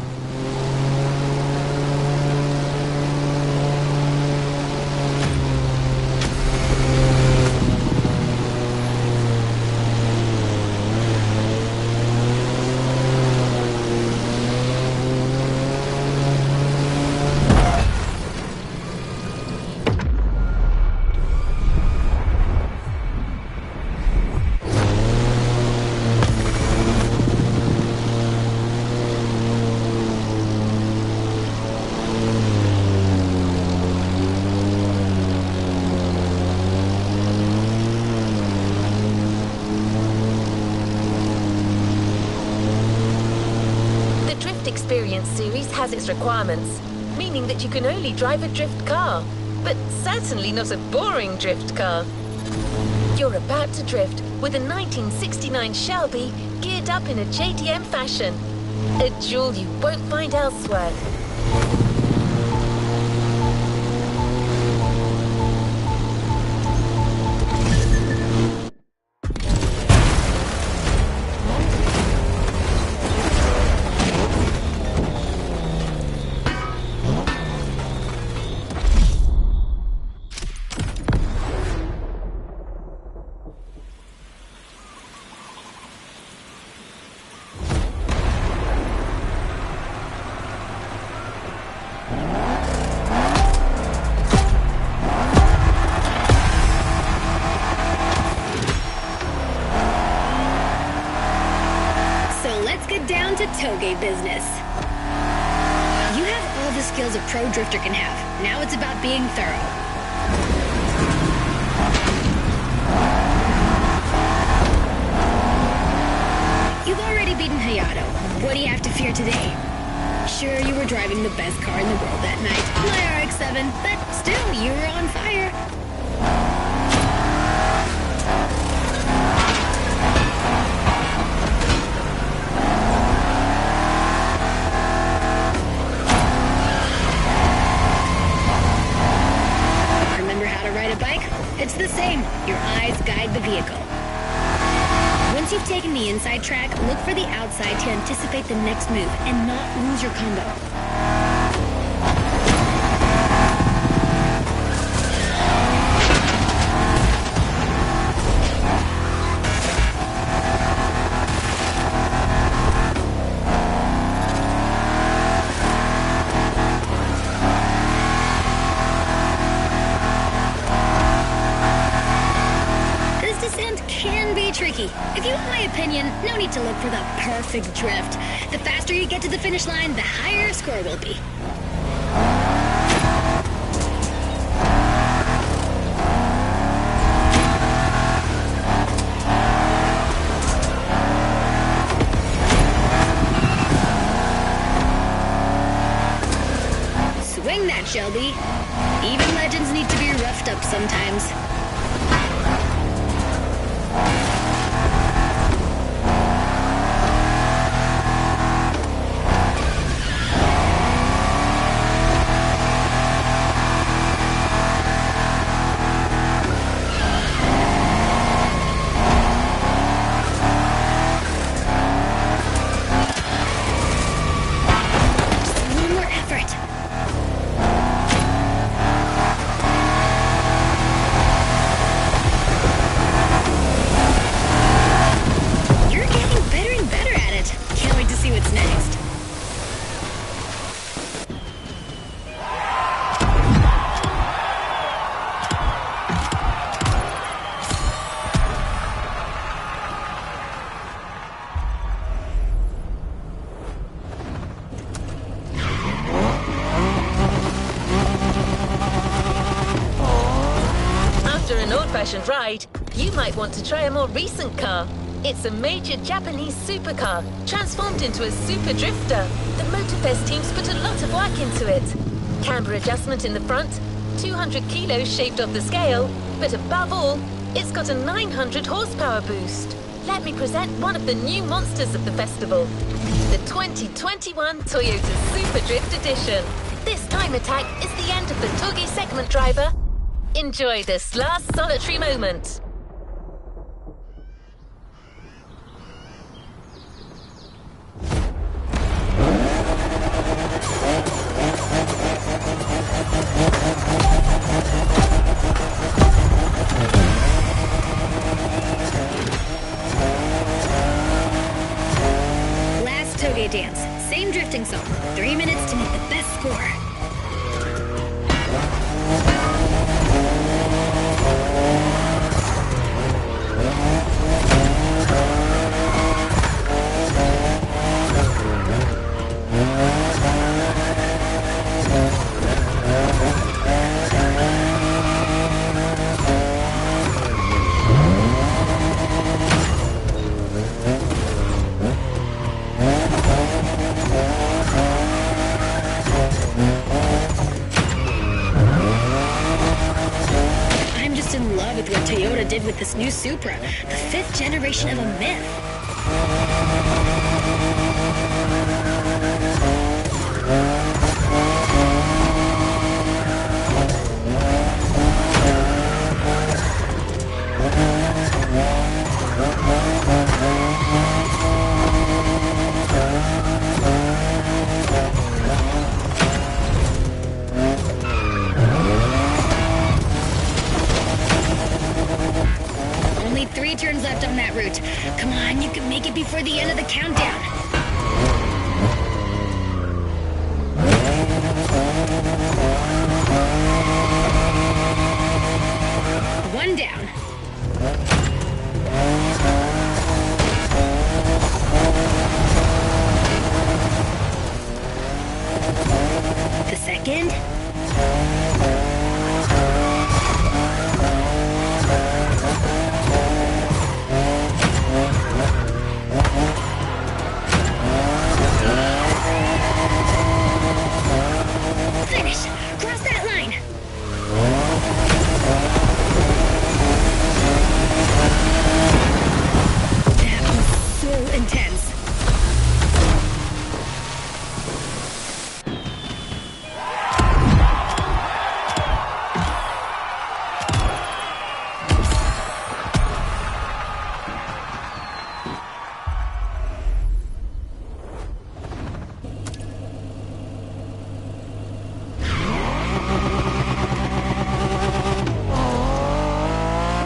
Experience series has its requirements, meaning that you can only drive a drift car, but certainly not a boring drift car. You're about to drift with a 1969 Shelby geared up in a JDM fashion, a jewel you won't find elsewhere. Down to Toge business. You have all the skills a pro drifter can have. Now it's about being thorough. You've already beaten Hayato. What do you have to fear today? Sure, you were driving the best car in the world that night, my RX-7, but still, you were on fire. It's the same. Your eyes guide the vehicle. Once you've taken the inside track, look for the outside to anticipate the next move and not lose your combo. Tricky. If you want my opinion, no need to look for the perfect drift. The faster you get to the finish line, the higher your score will be. Swing that, Shelby. Even legends need to be roughed up sometimes. old-fashioned ride, you might want to try a more recent car. It's a major Japanese supercar, transformed into a super drifter. The Motorfest teams put a lot of work into it. Camber adjustment in the front, 200 kilos shaved off the scale, but above all, it's got a 900 horsepower boost. let me present one of the new monsters of the festival. The 2021 Toyota Super Drift Edition. This time attack is the end of the Togi segment, driver. Enjoy this last solitary moment. Last Toge dance. Same drifting song. 3 minutes to make the best score. I'm just in love with what Toyota did with this new Supra, the 5th generation of a myth. Only 3 turns left on that route. Come on, you can make it before the end of the countdown. One down. The second. Finish! Cross that line! That was so intense.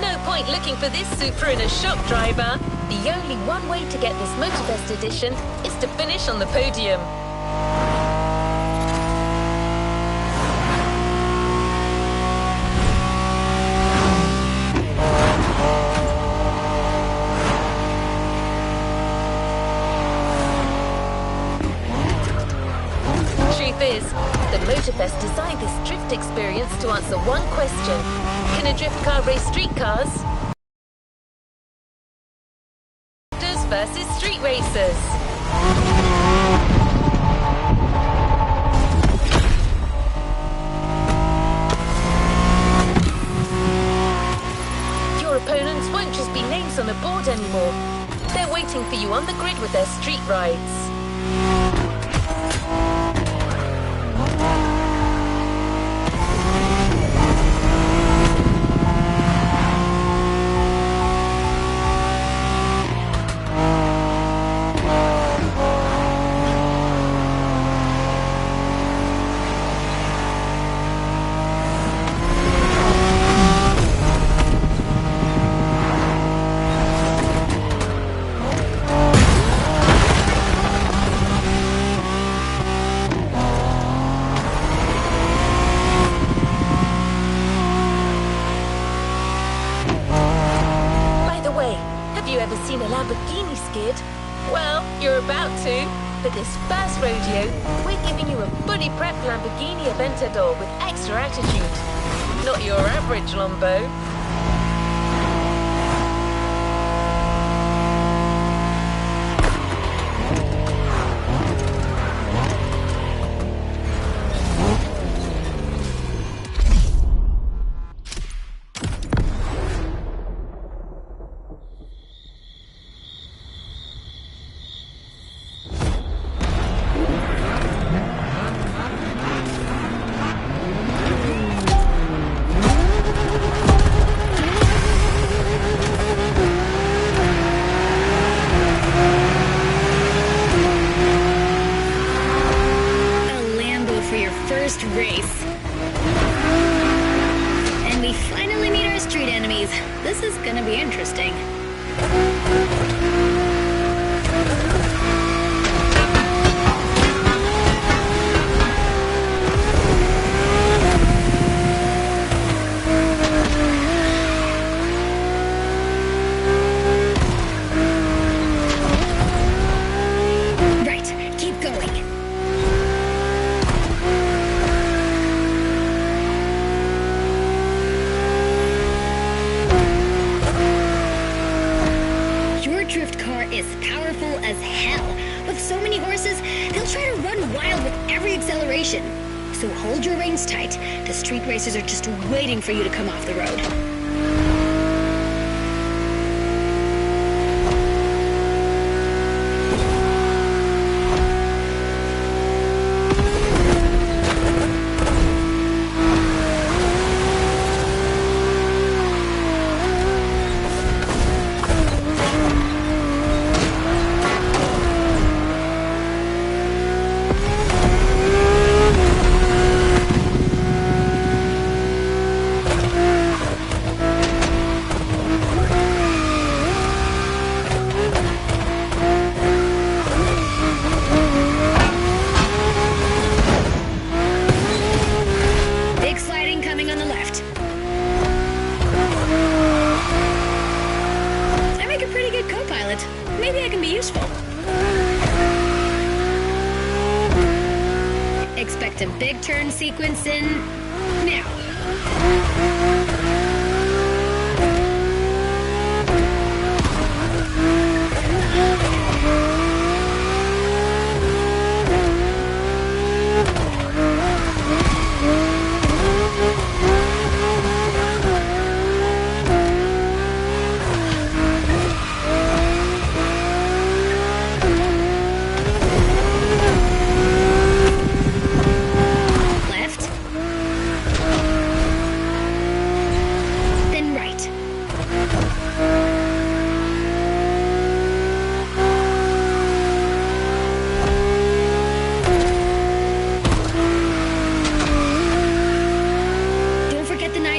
No point looking for this Supra in a shop, driver. The only one way to get this Motorfest edition is to finish on the podium. Truth is, the Motorfest designed this drift experience to answer one question. Can a drift car race street cars? Versus street racers. Your opponents won't just be names on a board anymore. They're waiting for you on the grid with their street rides. Seen a Lamborghini skid? Well, you're about to. For this first rodeo, we're giving you a fully prepped Lamborghini Aventador with extra attitude. Not your average Lambo. as hell. With so many horses, they'll try to run wild with every acceleration. So hold your reins tight. The street racers are just waiting for you to come off the road. Expect a big turn sequence in now.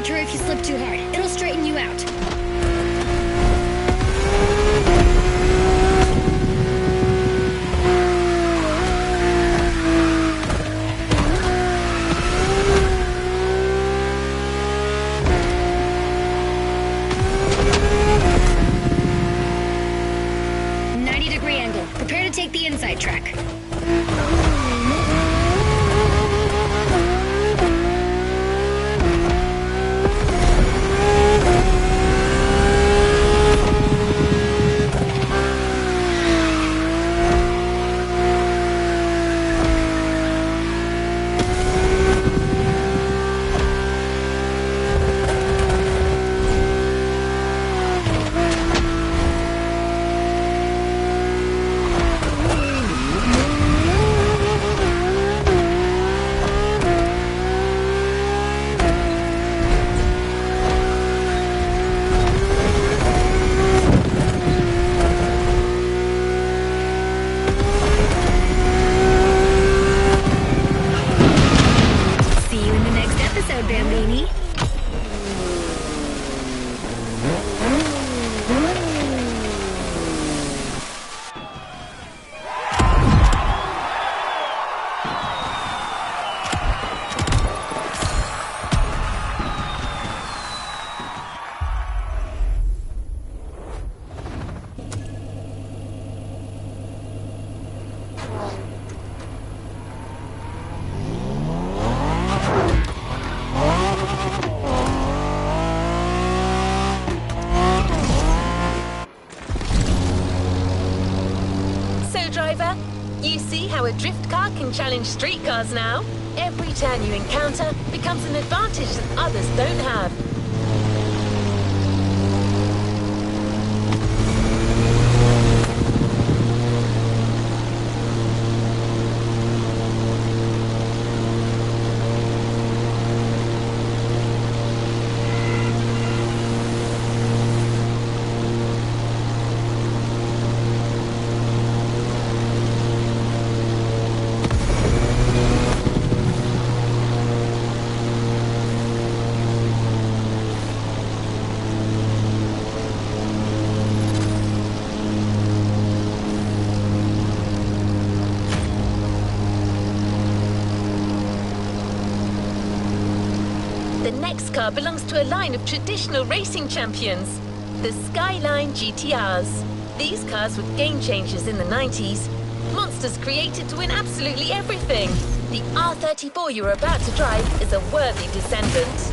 If you slip too hard, it'll straighten you out. '90-degree angle. Prepare to take the inside track. Bambini. Driver, you see how a drift car can challenge street cars now? Every turn you encounter becomes an advantage that others don't have. The next car belongs to a line of traditional racing champions, the Skyline GTRs. These cars were game changers in the 90s. Monsters created to win absolutely everything. The R34 you're about to drive is a worthy descendant.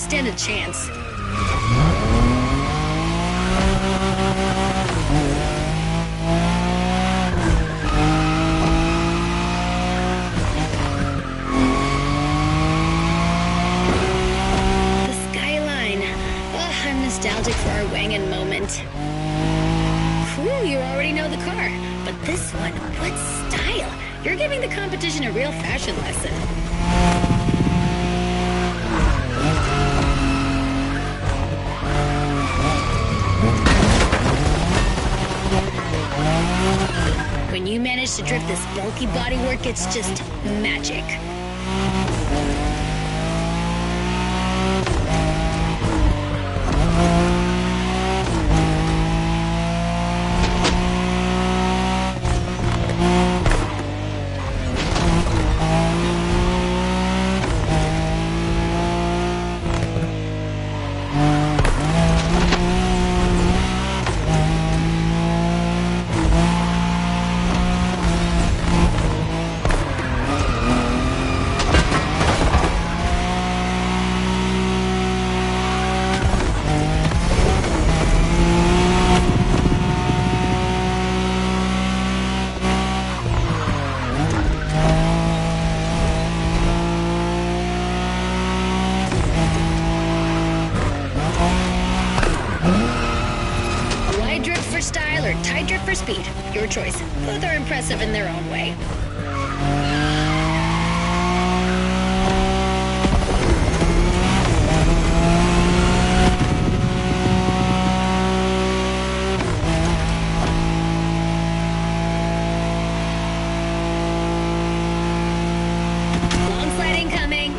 stand a chance. The skyline. Oh, I'm nostalgic for our Wangan moment. Whew, you already know the car. But this one, what style? You're giving the competition a real fashion lesson. When you manage to drift this bulky bodywork, it's just magic. For speed, your choice. Both are impressive in their own way. Long slide incoming.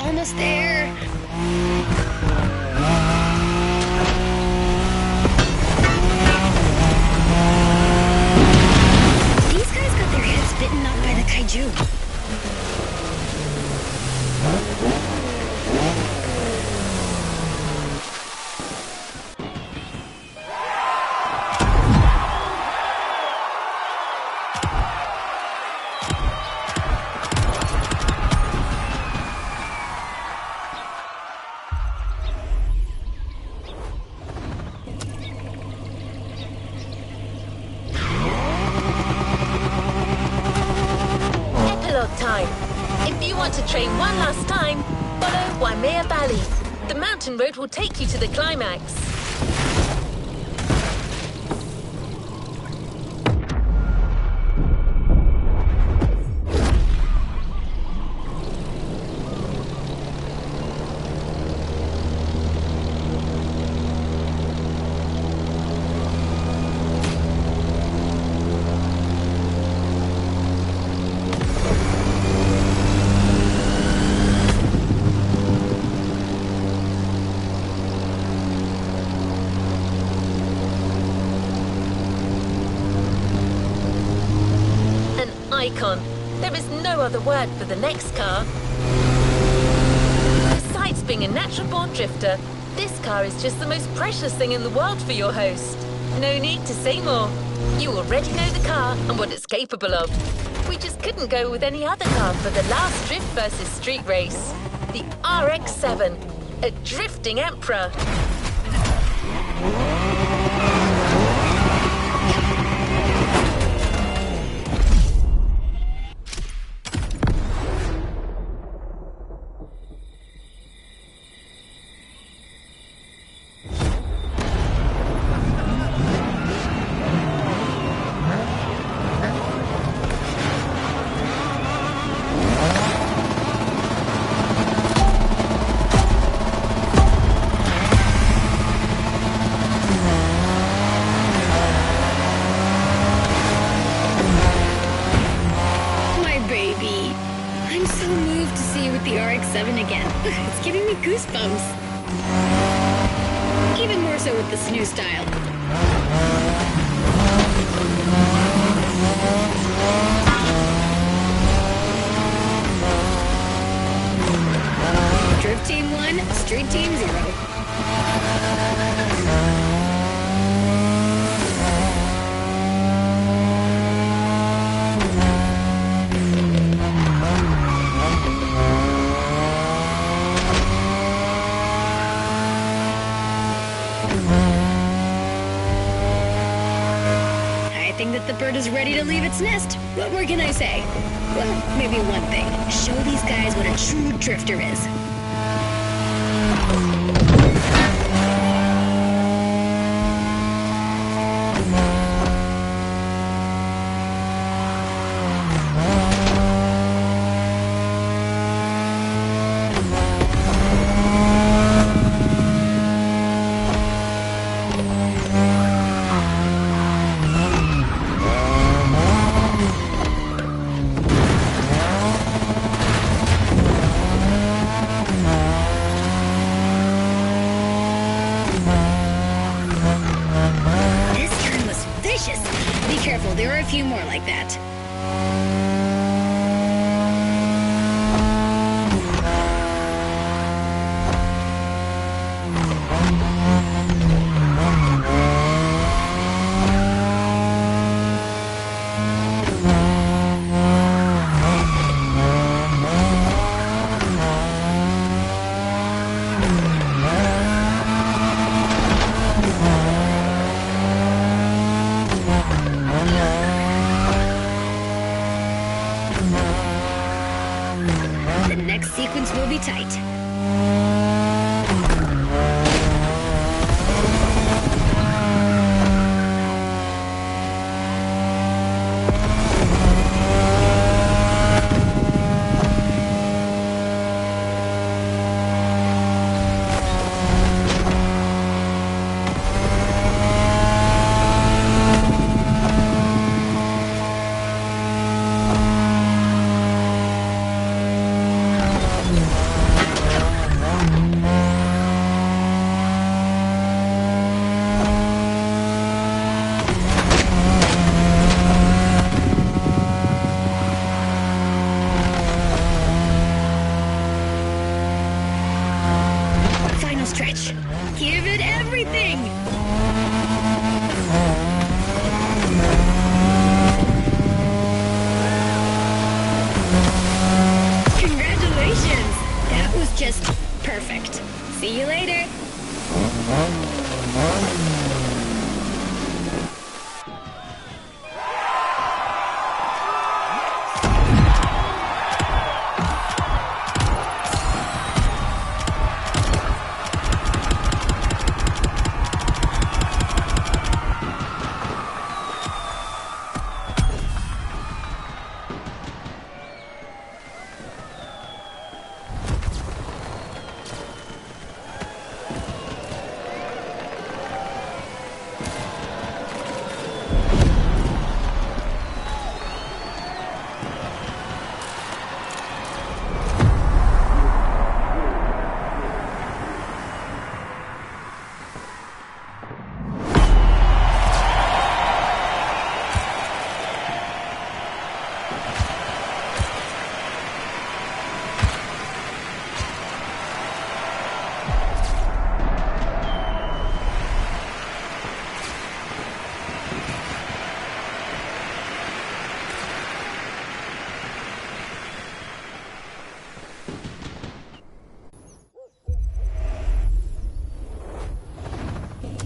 Almost there. These guys got their heads bitten off by the kaiju. Time. If you want to train one last time, follow Waimea Valley. The mountain road will take you to the climax. Icon. There is no other word for the next car. Besides being a natural-born drifter, this car is just the most precious thing in the world for your host. No need to say more. You already know the car and what it's capable of. We just couldn't go with any other car for the last drift versus street race. The RX-7, a drifting emperor. goosebumps. Even more so with this new style. Drift Team 1, Street Team 0. I think that the bird is ready to leave its nest. What more can I say? Well, maybe one thing. Show these guys what a true drifter is. Be careful, there are a few more like that. The next sequence will be tight. Stretch. Give it everything! Congratulations! That was just perfect. See you later.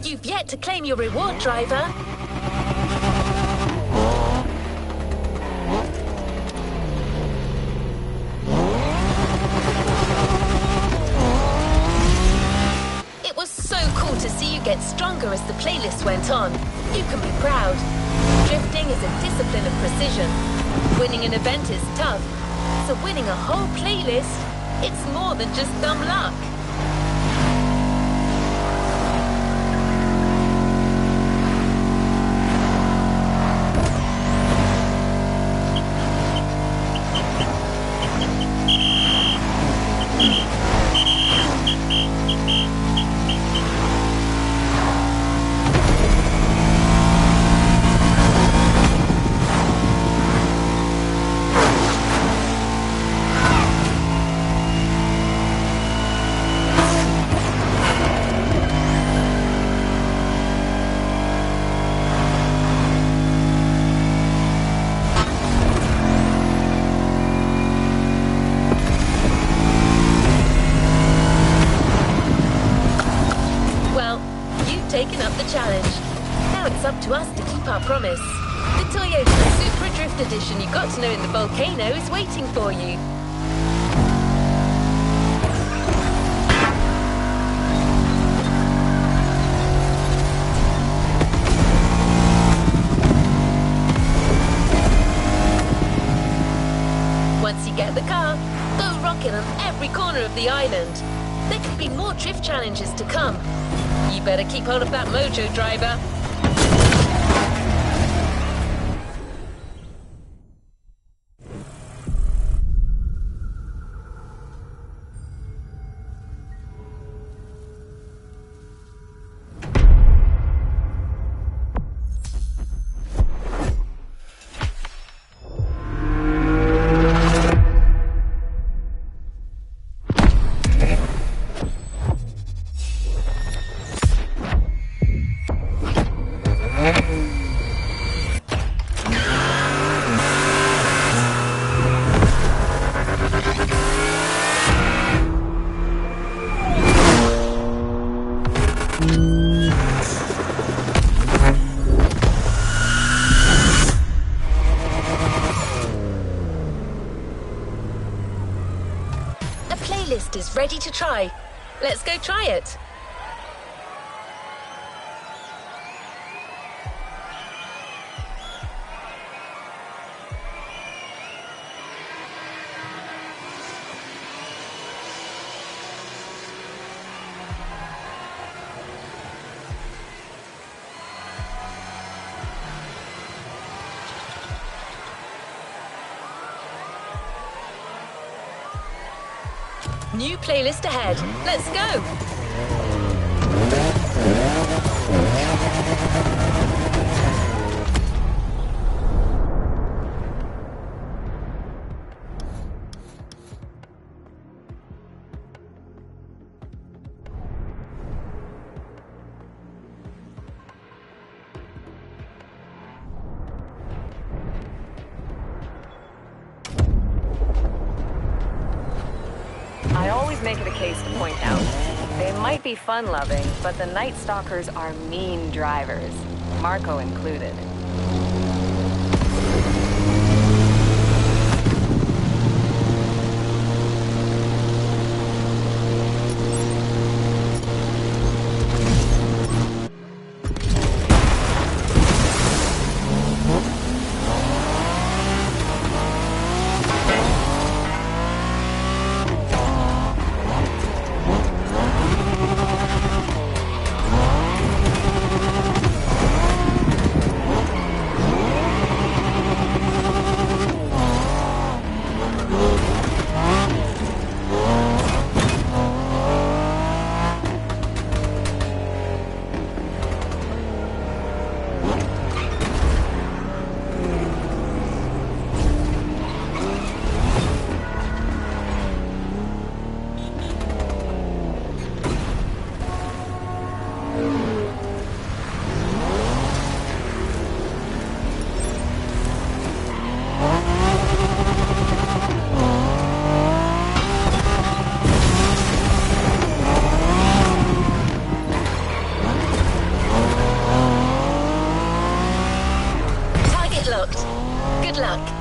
You've yet to claim your reward, driver. It was so cool to see you get stronger as the playlist went on. You can be proud. Drifting is a discipline of precision. Winning an event is tough. So winning a whole playlist, it's more than just dumb luck. challenge. Now it's up to us to keep our promise. The Toyota Supra Drift Edition you got to know in the volcano is waiting for you. Once you get the car, go rocking on every corner of the island. There could be more drift challenges to come. You better keep hold of that mojo, driver. Playlist is ready to try. Let's go try it. New playlist ahead. Let's go! I always make it a case to point out, they might be fun-loving, but the Night Stalkers are mean drivers, Marco included. Good luck.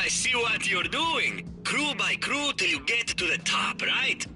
I see what you're doing. Crew by crew till you get to the top, right?